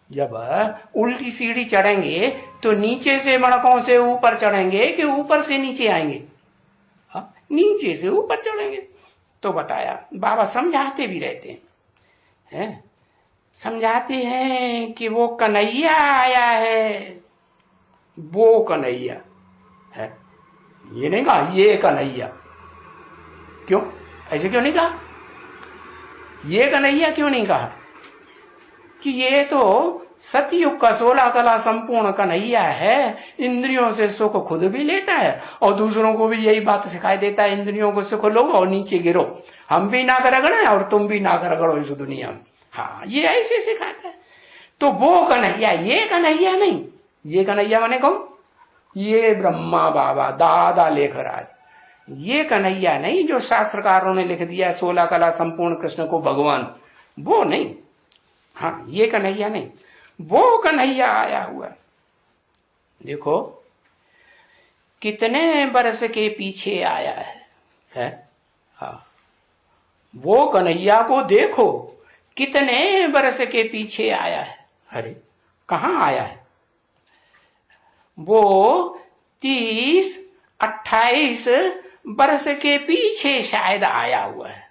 जब उल्टी सीढ़ी चढ़ेंगे तो नीचे से मणकों से ऊपर चढ़ेंगे कि ऊपर से नीचे आएंगे? नीचे से ऊपर चढ़ेंगे। तो बताया बाबा समझाते भी रहते हैं, समझाते हैं कि वो कन्हैया आया है, वो कन्हैया है। ये नहीं कहा ये कन्हैया, क्यों ऐसे क्यों नहीं कहा? ये कन्हैया क्यों नहीं कहा? कि ये तो सतयुग का 16 कला संपूर्ण कन्हैया है, इंद्रियों से सुख खुद भी लेता है और दूसरों को भी यही बात सिखाई देता है, इंद्रियों को सुख लो और नीचे गिरो, हम भी नाक रगड़े और तुम भी नाक रगड़ो इस दुनिया में। हाँ, ये ऐसे सिखाता है। तो वो कन्हैया, ये कन्हैया नहीं। ये कन्हैया माने कौन? ये ब्रह्मा बाबा दादा लेखराज, ये कन्हैया नहीं जो शास्त्रकारों ने लिख दिया 16 कला संपूर्ण कृष्ण को भगवान, वो नहीं। हाँ, ये कन्हैया नहीं, वो कन्हैया आया हुआ। देखो कितने बरस के पीछे आया है? हाँ, वो कन्हैया को देखो कितने बरस के पीछे आया है। अरे कहां आया है? वो 30-28 बरस के पीछे शायद आया हुआ है।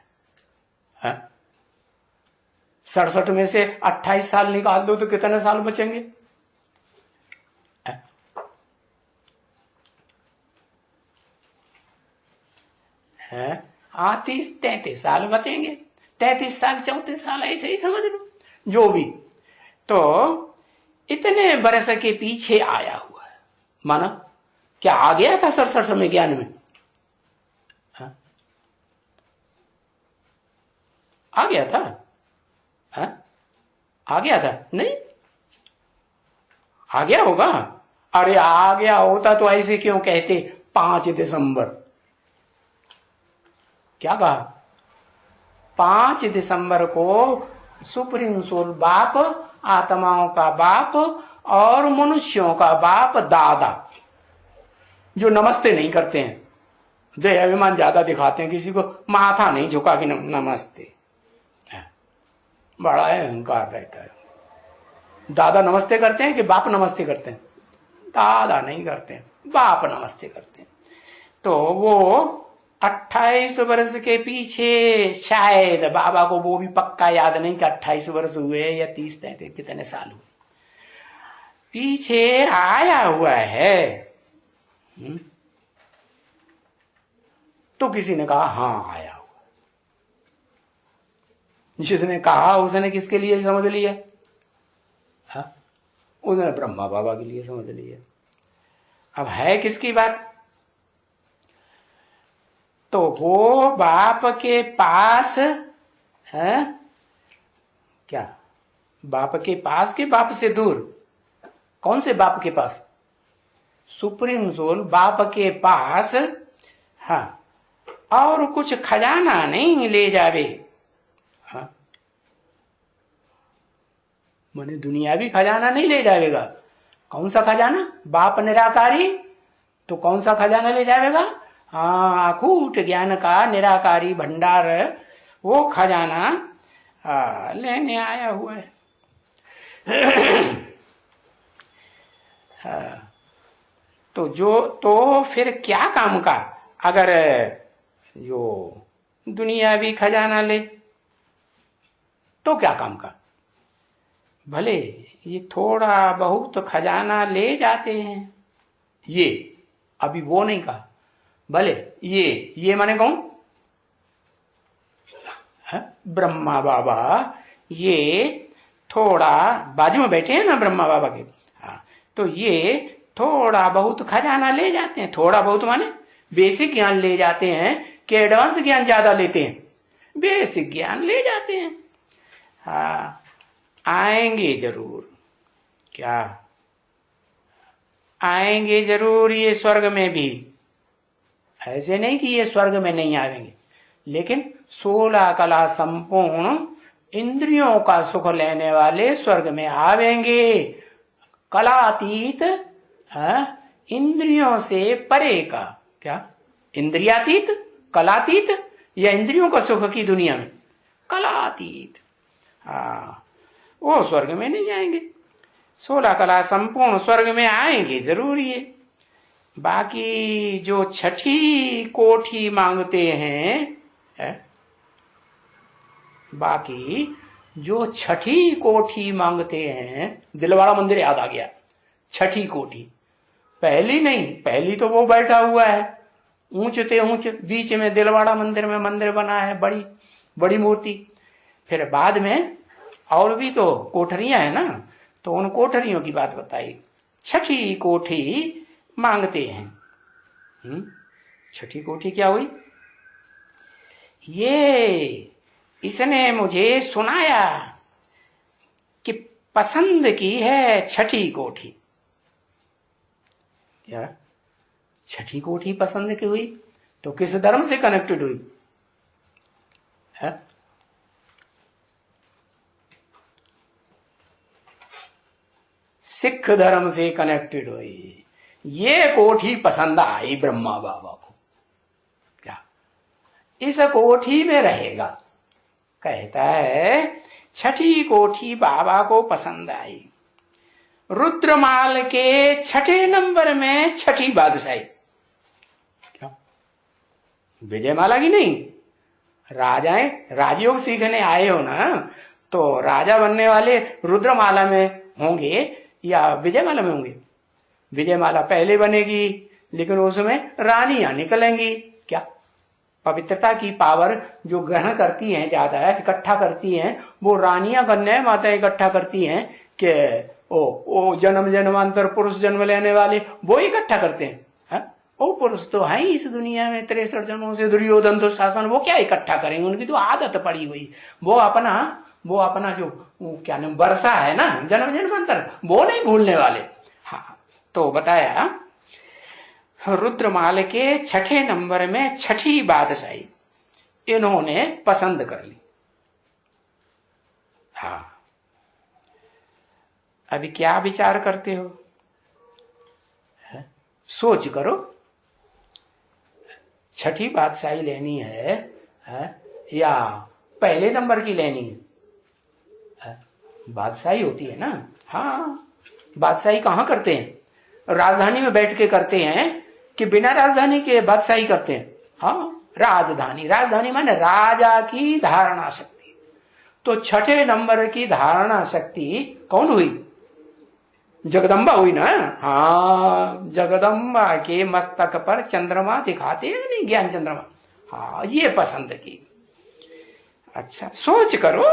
67 में से 28 साल निकाल दो तो कितने साल बचेंगे? 30-33 साल बचेंगे। 33 साल 34 साल ऐसे ही समझ लो, जो भी। तो इतने बरस के पीछे आया हुआ है। माना क्या आ गया था 67 में ज्ञान में? आ गया था? आ गया था? नहीं आ गया होगा। अरे आ गया होता तो ऐसे क्यों कहते 5 दिसंबर? क्या कहा? 5 दिसंबर को सुप्रीम सोल बाप, आत्माओं का बाप और मनुष्यों का बाप दादा, जो नमस्ते नहीं करते हैं, देह अभिमान ज्यादा दिखाते हैं, किसी को माथा नहीं झुका कि नमस्ते, बड़ा अहंकार रहता है। दादा नमस्ते करते हैं कि बाप नमस्ते करते हैं? दादा नहीं करते हैं, बाप नमस्ते करते हैं। तो वो 28 वर्ष के पीछे, शायद बाबा को वो भी पक्का याद नहीं कि 28 वर्ष हुए या 30-33 कितने साल हुए, पीछे आया हुआ है। तो किसी ने कहा हाँ आया हुआ। जिसने कहा उसने किसके लिए समझ लिया? उसने ब्रह्मा बाबा के लिए समझ लिया। अब है किसकी बात? तो वो बाप के पास है क्या? बाप के पास के बाप से दूर? कौन से बाप के पास? सुप्रीम सोल बाप के पास। हाँ, और कुछ खजाना नहीं ले जावे। हाँ, माने दुनियावी खजाना नहीं ले जाएगा। कौन सा खजाना? बाप निराकारी, तो कौन सा खजाना ले जाएगा? हाँ, अखूट ज्ञान का निराकारी भंडार, वो खजाना लेने आया हुआ है। तो फिर क्या काम का? अगर जो दुनियावी खजाना ले तो क्या काम का? भले ये थोड़ा बहुत खजाना ले जाते हैं, ये अभी वो नहीं कहा। भले ये माने कौन? ब्रह्मा बाबा। ये थोड़ा बाजू में बैठे हैं ना ब्रह्मा बाबा के। हाँ, तो ये थोड़ा बहुत खजाना ले जाते हैं। थोड़ा बहुत माने बेसिक ज्ञान ले जाते हैं कि एडवांस ज्ञान ज्यादा लेते हैं? बेसिक ज्ञान ले जाते हैं। हाँ, आएंगे जरूर। क्या आएंगे जरूर? ये स्वर्ग में भी। ऐसे नहीं कि ये स्वर्ग में नहीं आएंगे, लेकिन 16 कला संपूर्ण इंद्रियों का सुख लेने वाले स्वर्ग में आवेंगे। कलातीत, इंद्रियों से परे का। क्या? इंद्रियातीत, कलातीत, या इंद्रियों का सुख की दुनिया में? कलातीत। हाँ, वो स्वर्ग में नहीं जाएंगे। 16 कला संपूर्ण स्वर्ग में आएंगे जरूर ये। बाकी जो छठी कोठी मांगते हैं, बाकी जो छठी कोठी मांगते हैं, दिलवाड़ा मंदिर याद आ गया। छठी कोठी पहली नहीं, पहली तो वो बैठा हुआ है ऊंचते ऊंच, बीच में दिलवाड़ा मंदिर में मंदिर बना है, बड़ी बड़ी मूर्ति। फिर बाद में और भी तो कोठरियां है ना, तो उन कोठरियों की बात बताई। छठी कोठी मांगते हैं। छठी कोठी क्या हुई? ये इसने मुझे सुनाया कि पसंद की है छठी कोठी। क्या छठी कोठी पसंद की हुई? तो किस धर्म से कनेक्टेड हुई है? सिख धर्म से कनेक्टेड हुई। ये कोठी पसंद आई ब्रह्मा बाबा को। क्या इस कोठी में रहेगा? कहता है छठी कोठी बाबा को पसंद आई। रुद्रमाल के छठे नंबर में छठी बादशाही। क्या विजयमाला की नहीं? राजाएं राजयोग सीखने आए हो ना, तो राजा बनने वाले रुद्रमाला में होंगे या विजयमाला में होंगे? विजयमाला पहले बनेगी, लेकिन उसमें रानियां निकलेंगी। क्या पवित्रता की पावर जो ग्रहण करती हैं, ज्यादा इकट्ठा करती हैं, वो रानियां कन्या माताएं इकट्ठा करती हैं कि ओ जन्म जन्मांतर पुरुष जन्म लेने वाले वो इकट्ठा करते हैं। ओ पुरुष तो है ही इस दुनिया में 63 जन्मों से, दुर्योधन दुशासन, वो क्या इकट्ठा करेंगे? उनकी तो आदत पड़ी हुई। वो अपना जो क्या नाम वर्षा है ना, जन्म जन्मांतर, वो नहीं भूलने वाले। हाँ, तो बताया रुद्रमाल के छठे नंबर में छठी बादशाही इन्होंने पसंद कर ली। अभी क्या विचार करते हो? सोच करो। छठी बादशाही लेनी है या पहले नंबर की लेनी है? बादशाही होती है ना। हाँ, बादशाही कहाँ करते हैं? राजधानी में बैठ के करते हैं कि बिना राजधानी के बादशाही करते हैं? हाँ, राजधानी। राजधानी माने राजा की धारणा शक्ति। तो छठे नंबर की धारणा शक्ति कौन हुई? जगदम्बा हुई ना। हाँ, जगदम्बा के मस्तक पर चंद्रमा दिखाते हैं नहीं, ज्ञान चंद्रमा। हाँ, ये पसंद की। अच्छा, सोच करो,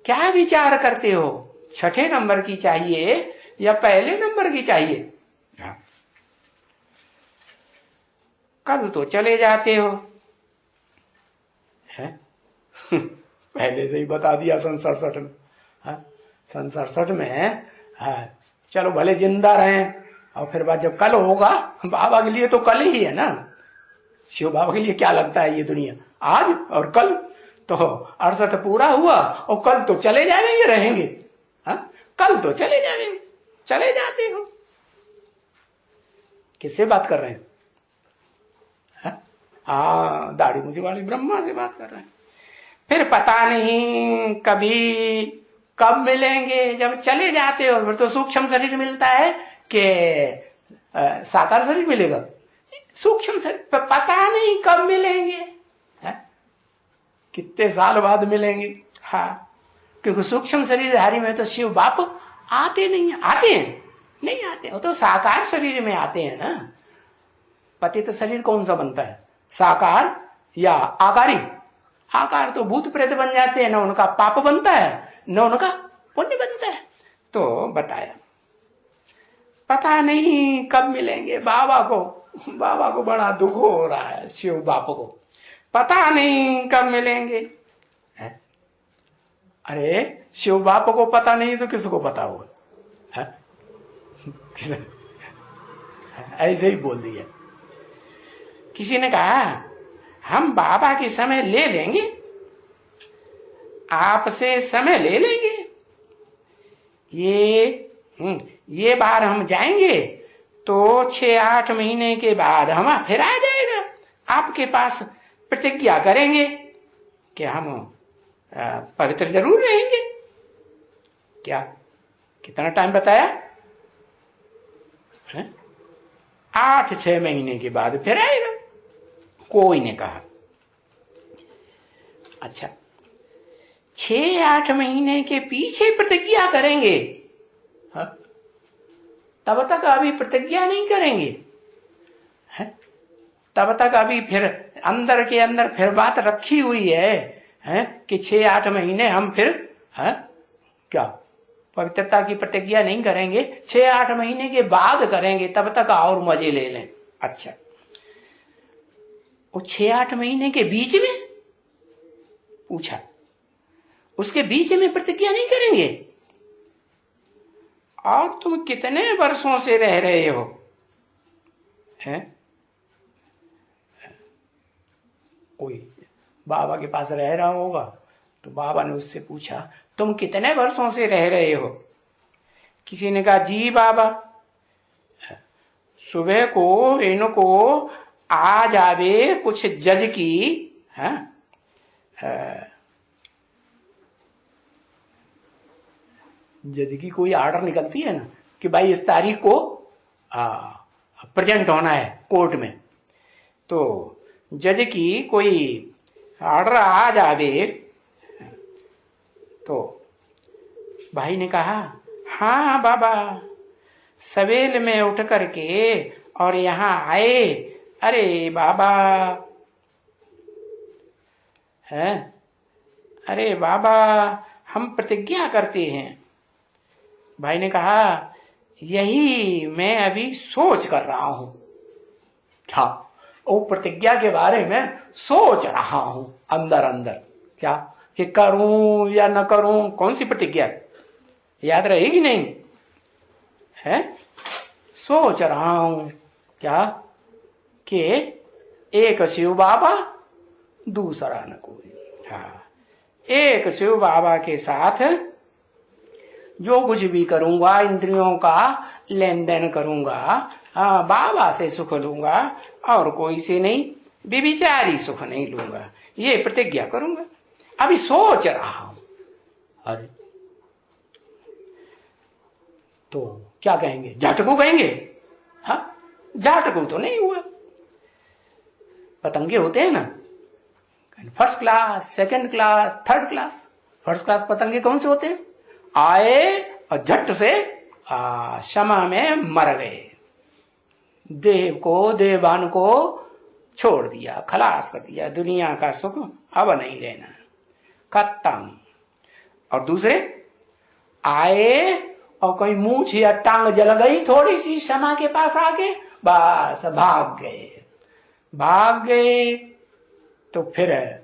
क्या विचार करते हो? छठे नंबर की चाहिए या पहले नंबर की चाहिए? हाँ। कल तो चले जाते हो, है? पहले से ही बता दिया सन 67 में। हाँ, सन 67 में चलो भले जिंदा रहें, और फिर बाद जब कल होगा, बाबा के लिए तो कल ही है ना। शिव बाबा के लिए क्या लगता है ये दुनिया? आज और कल। तो 68 पूरा हुआ और कल तो चले जाएंगे, रहेंगे। हाँ, कल तो चले जाएंगे, चले जाते हो। किससे बात कर रहे हैं? हाँ, दाढ़ी मुझे वाली ब्रह्मा से बात कर रहे हैं। फिर पता नहीं कभी कब मिलेंगे। जब चले जाते हो फिर तो सूक्ष्म शरीर मिलता है कि साकार शरीर मिलेगा? सूक्ष्म शरीर पता नहीं कब मिलेंगे, कितने साल बाद मिलेंगे। हाँ, क्योंकि सूक्ष्म शरीरधारी में तो शिव बाप आते नहीं है। आते हैं? नहीं आते, वो तो साकार शरीर में आते हैं ना। पतित शरीर कौन सा बनता है, साकार या आकारी? आकार तो भूत प्रेत बन जाते हैं, ना उनका पाप बनता है न उनका पुण्य बनता है। तो बताया पता नहीं कब मिलेंगे। बाबा को बड़ा दुख हो रहा है, शिव बाप को पता नहीं कब मिलेंगे। अरे शिव बाप को पता नहीं तो किसको पता होगा? ऐसे ही बोल दिया। किसी ने कहा हम बाबा के समय ले लेंगे, आपसे समय ले लेंगे, ये बार हम जाएंगे तो 6-8 महीने के बाद हम फिर आ जाएगा, आपके पास प्रतिज्ञा करेंगे कि हम पवित्र जरूर रहेंगे। क्या कितना टाइम बताया? 8-6 महीने के बाद फिर आएगा। कोई ने कहा अच्छा 6-8 महीने के पीछे प्रतिज्ञा करेंगे, हाँ? तब तक अभी प्रतिज्ञा नहीं करेंगे, है? तब तक अभी फिर अंदर के अंदर फिर बात रखी हुई है कि 6-8 महीने हम फिर क्या पवित्रता की प्रतिज्ञा नहीं करेंगे, 6-8 महीने के बाद करेंगे, तब तक और मजे ले लें। अच्छा, वो 6-8 महीने के बीच में पूछा, उसके बीच में प्रतिज्ञा नहीं करेंगे? और तुम कितने वर्षों से रह रहे हो? हैं? कोई बाबा के पास रह रहा होगा तो बाबा ने उससे पूछा तुम कितने वर्षों से रह रहे हो? किसी ने कहा जी बाबा, सुबह को इनको आ जावे कुछ जज की जज की कोई ऑर्डर निकलती है ना कि भाई इस तारीख को प्रेजेंट होना है कोर्ट में, तो जज की कोई ऑर्डर आ जावे। तो भाई ने कहा हाँ बाबा, सवेल में उठ करके और यहाँ आए। अरे बाबा है, अरे बाबा हम प्रतिज्ञा करते हैं। भाई ने कहा यही मैं अभी सोच कर रहा हूं। क्या? वो प्रतिज्ञा के बारे में सोच रहा हूं अंदर अंदर, क्या कि करूं या न करूं, कौन सी प्रतिज्ञा याद रहेगी नहीं है? सोच रहा हूं क्या कि एक शिव बाबा दूसरा न कोई। हाँ, एक शिव बाबा के साथ जो कुछ भी करूंगा इंद्रियों का लेन देन करूंगा, बाबा से सुख लूंगा और कोई से नहीं, व्यभिचारी सुख नहीं लूंगा, ये प्रतिज्ञा करूंगा। अभी सोच रहा हूं। अरे तो क्या कहेंगे? जाटकू कहेंगे? हाँ, जाटकू तो नहीं हुआ। पतंगे होते हैं ना, first class, second class, third class. First class पतंगे कौन से होते हैं? आए और झट से क्षमा में मर गए, देव को, देवान को छोड़ दिया, खलास कर दिया, दुनिया का सुख अब नहीं लेना, खत्म। और दूसरे आए और कोई मूछ या टांग जल गई थोड़ी सी क्षमा के पास आके, बस भाग गए। भाग गए तो फिर आए,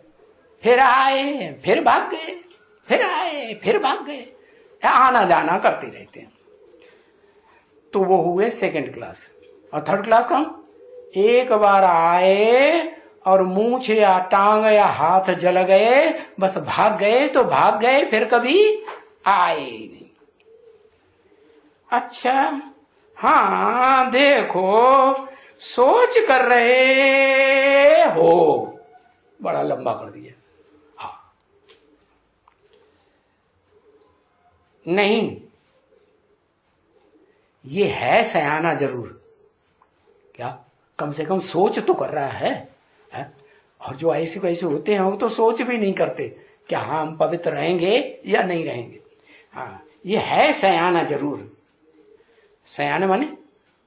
फिर भाग गए, फिर आए, फिर भाग गए, आना जाना करते रहते हैं। तो वो हुए सेकंड क्लास। और थर्ड क्लास कौन? एक बार आए और मूछ या टांग या हाथ जल गए, बस भाग गए तो भाग गए, फिर कभी आए नहीं। अच्छा, हाँ देखो, सोच कर रहे हो, बड़ा लंबा कर दिया। हाँ, नहीं, ये है सयाना जरूर, क्या कम से कम सोच तो कर रहा है? और जो ऐसे कैसे होते हैं वो तो सोच भी नहीं करते कि हाँ हम पवित्र रहेंगे या नहीं रहेंगे। हाँ, ये है सयाना जरूर। सयाना माने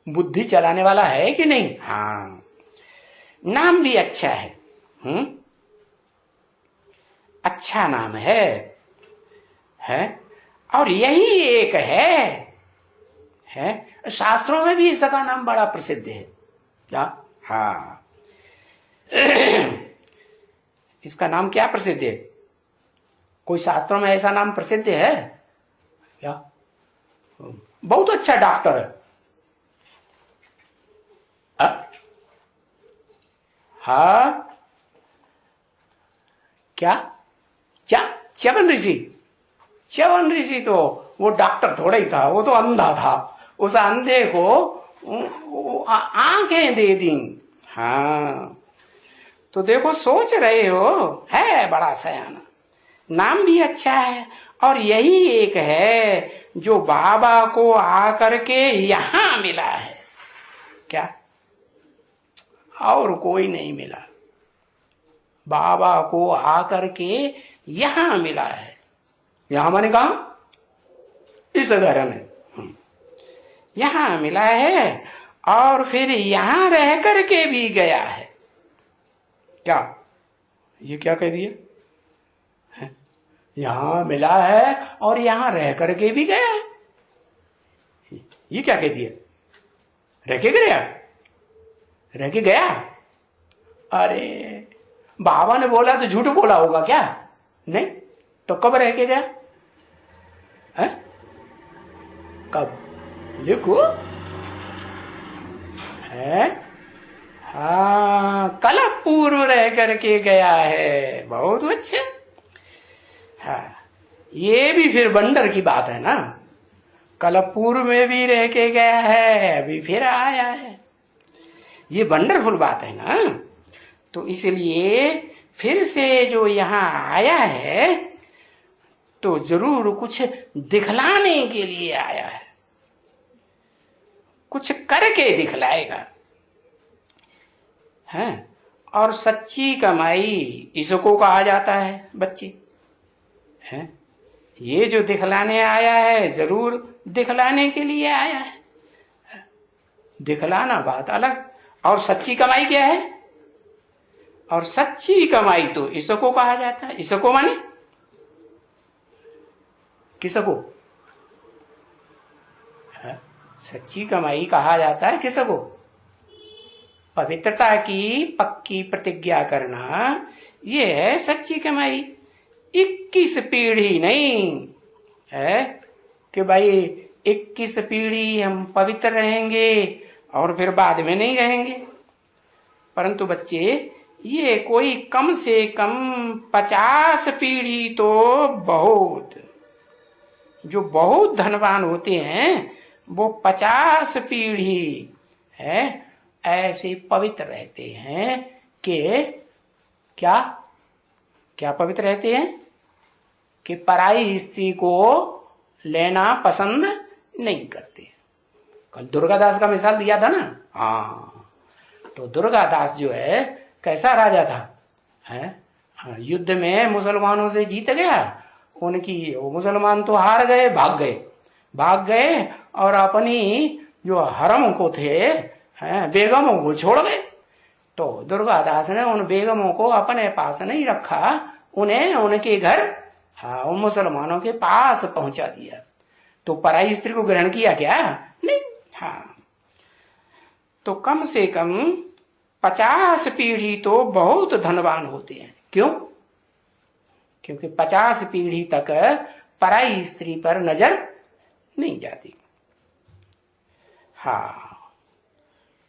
बुद्धि चलाने वाला है कि नहीं? हाँ, नाम भी अच्छा है। अच्छा नाम है और यही एक है। शास्त्रों में भी इसका नाम बड़ा प्रसिद्ध है। क्या? हाँ, इसका नाम क्या प्रसिद्ध है? कोई शास्त्रों में ऐसा नाम प्रसिद्ध है क्या? बहुत अच्छा डॉक्टर है। हाँ, क्या? च्यवन ऋषि? च्यवन ऋषि तो वो डॉक्टर थोड़ा ही था, वो तो अंधा था। उस अंधे को आंखें दे दी। हाँ, तो देखो, सोच रहे हो, है बड़ा सयाना, नाम भी अच्छा है और यही एक है जो बाबा को आकर के यहां मिला है। क्या? और कोई नहीं मिला, बाबा को आकर के यहां मिला है। यहां माने कहा? इस घर में यहां मिला है और फिर यहां रह करके भी गया है। क्या? ये क्या कह दिया? यहां मिला है और यहां रह करके भी गया है। ये क्या कह दिया? रह के गया? रह के गया? अरे, बाबा ने बोला तो झूठ बोला होगा क्या? नहीं तो कब रह के गया है? कब? लिखो है। हाँ, कल पूर्व रह करके गया है। बहुत अच्छे। हाँ, ये भी फिर बंडर की बात है ना। कल पूर्व में भी रह के गया है, अभी फिर आया है। ये वंडरफुल बात है ना। तो इसलिए फिर से जो यहां आया है तो जरूर कुछ दिखलाने के लिए आया है, कुछ करके दिखलाएगा। है, और सच्ची कमाई इसको कहा जाता है बच्ची। है, ये जो दिखलाने आया है जरूर दिखलाने के लिए आया है। दिखलाना बात अलग, और सच्ची कमाई क्या है? और सच्ची कमाई तो इसको कहा जाता है। इसको माने किसको? सच्ची कमाई कहा जाता है किसको? पवित्रता की पक्की प्रतिज्ञा करना, ये है सच्ची कमाई। 21 पीढ़ी नहीं है कि भाई 21 पीढ़ी हम पवित्र रहेंगे और फिर बाद में नहीं रहेंगे। परंतु बच्चे, ये कोई कम से कम 50 पीढ़ी तो बहुत, जो बहुत धनवान होते हैं वो 50 पीढ़ी है ऐसे पवित्र रहते हैं कि क्या क्या पवित्र रहते हैं कि पराई स्त्री को लेना पसंद नहीं करते। कल दुर्गादास का मिसाल दिया था ना। हाँ, तो दुर्गादास जो है कैसा राजा था, है? युद्ध में मुसलमानों से जीत गया, उनकी वो मुसलमान तो हार गए, भाग गए और अपनी जो हरम को थे, हैं, बेगमों को छोड़ गए। तो दुर्गादास ने उन बेगमों को अपने पास नहीं रखा, उन्हें उनके घर, उन मुसलमानों के पास पहुंचा दिया। तो पराई स्त्री को ग्रहण किया क्या? नहीं। हाँ, तो कम से कम 50 पीढ़ी तो बहुत धनवान होते हैं। क्यों? क्योंकि 50 पीढ़ी तक पराई स्त्री पर नजर नहीं जाती। हाँ,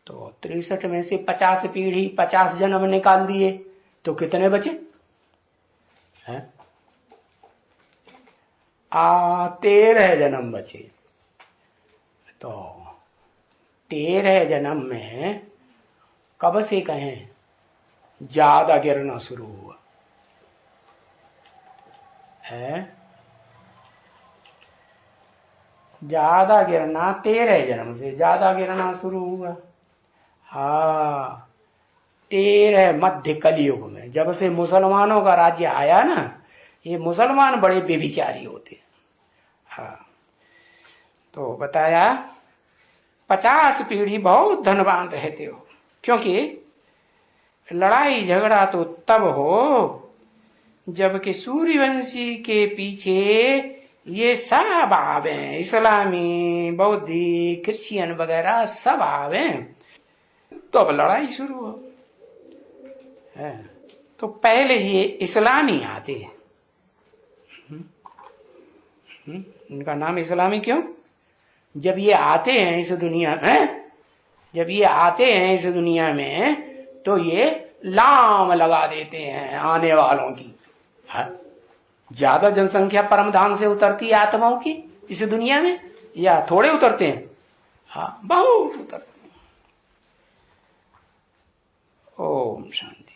तो 63 में से 50 पीढ़ी 50 जन्म निकाल दिए तो कितने बचे हैं? 13 जन्म बचे। तो 13 जन्म में कब से कहें ज्यादा गिरना शुरू हुआ है? ज्यादा गिरना 13 जन्म से ज्यादा गिरना शुरू हुआ। हाँ, 13 मध्य कलयुग में जब से मुसलमानों का राज्य आया ना, ये मुसलमान बड़े बेविचारी होते हैं। हाँ, तो बताया 50 पीढ़ी बहुत धनवान रहते हो, क्योंकि लड़ाई झगड़ा तो तब हो जबकि सूर्यवंशी के पीछे ये सब आवे, इस्लामी, बौद्धि, क्रिश्चियन वगैरह सब आवे, तो अब लड़ाई शुरू हो। तो पहले ये इस्लामी आते हैं। इनका नाम इस्लामी क्यों? जब ये आते हैं इस दुनिया में, जब ये आते हैं इस दुनिया में तो ये लाम लगा देते हैं आने वालों की। ज्यादा जनसंख्या परमधाम से उतरती है आत्माओं की इस दुनिया में, या थोड़े उतरते हैं? हाँ, बहुत उतरते हैं। ओम शांति।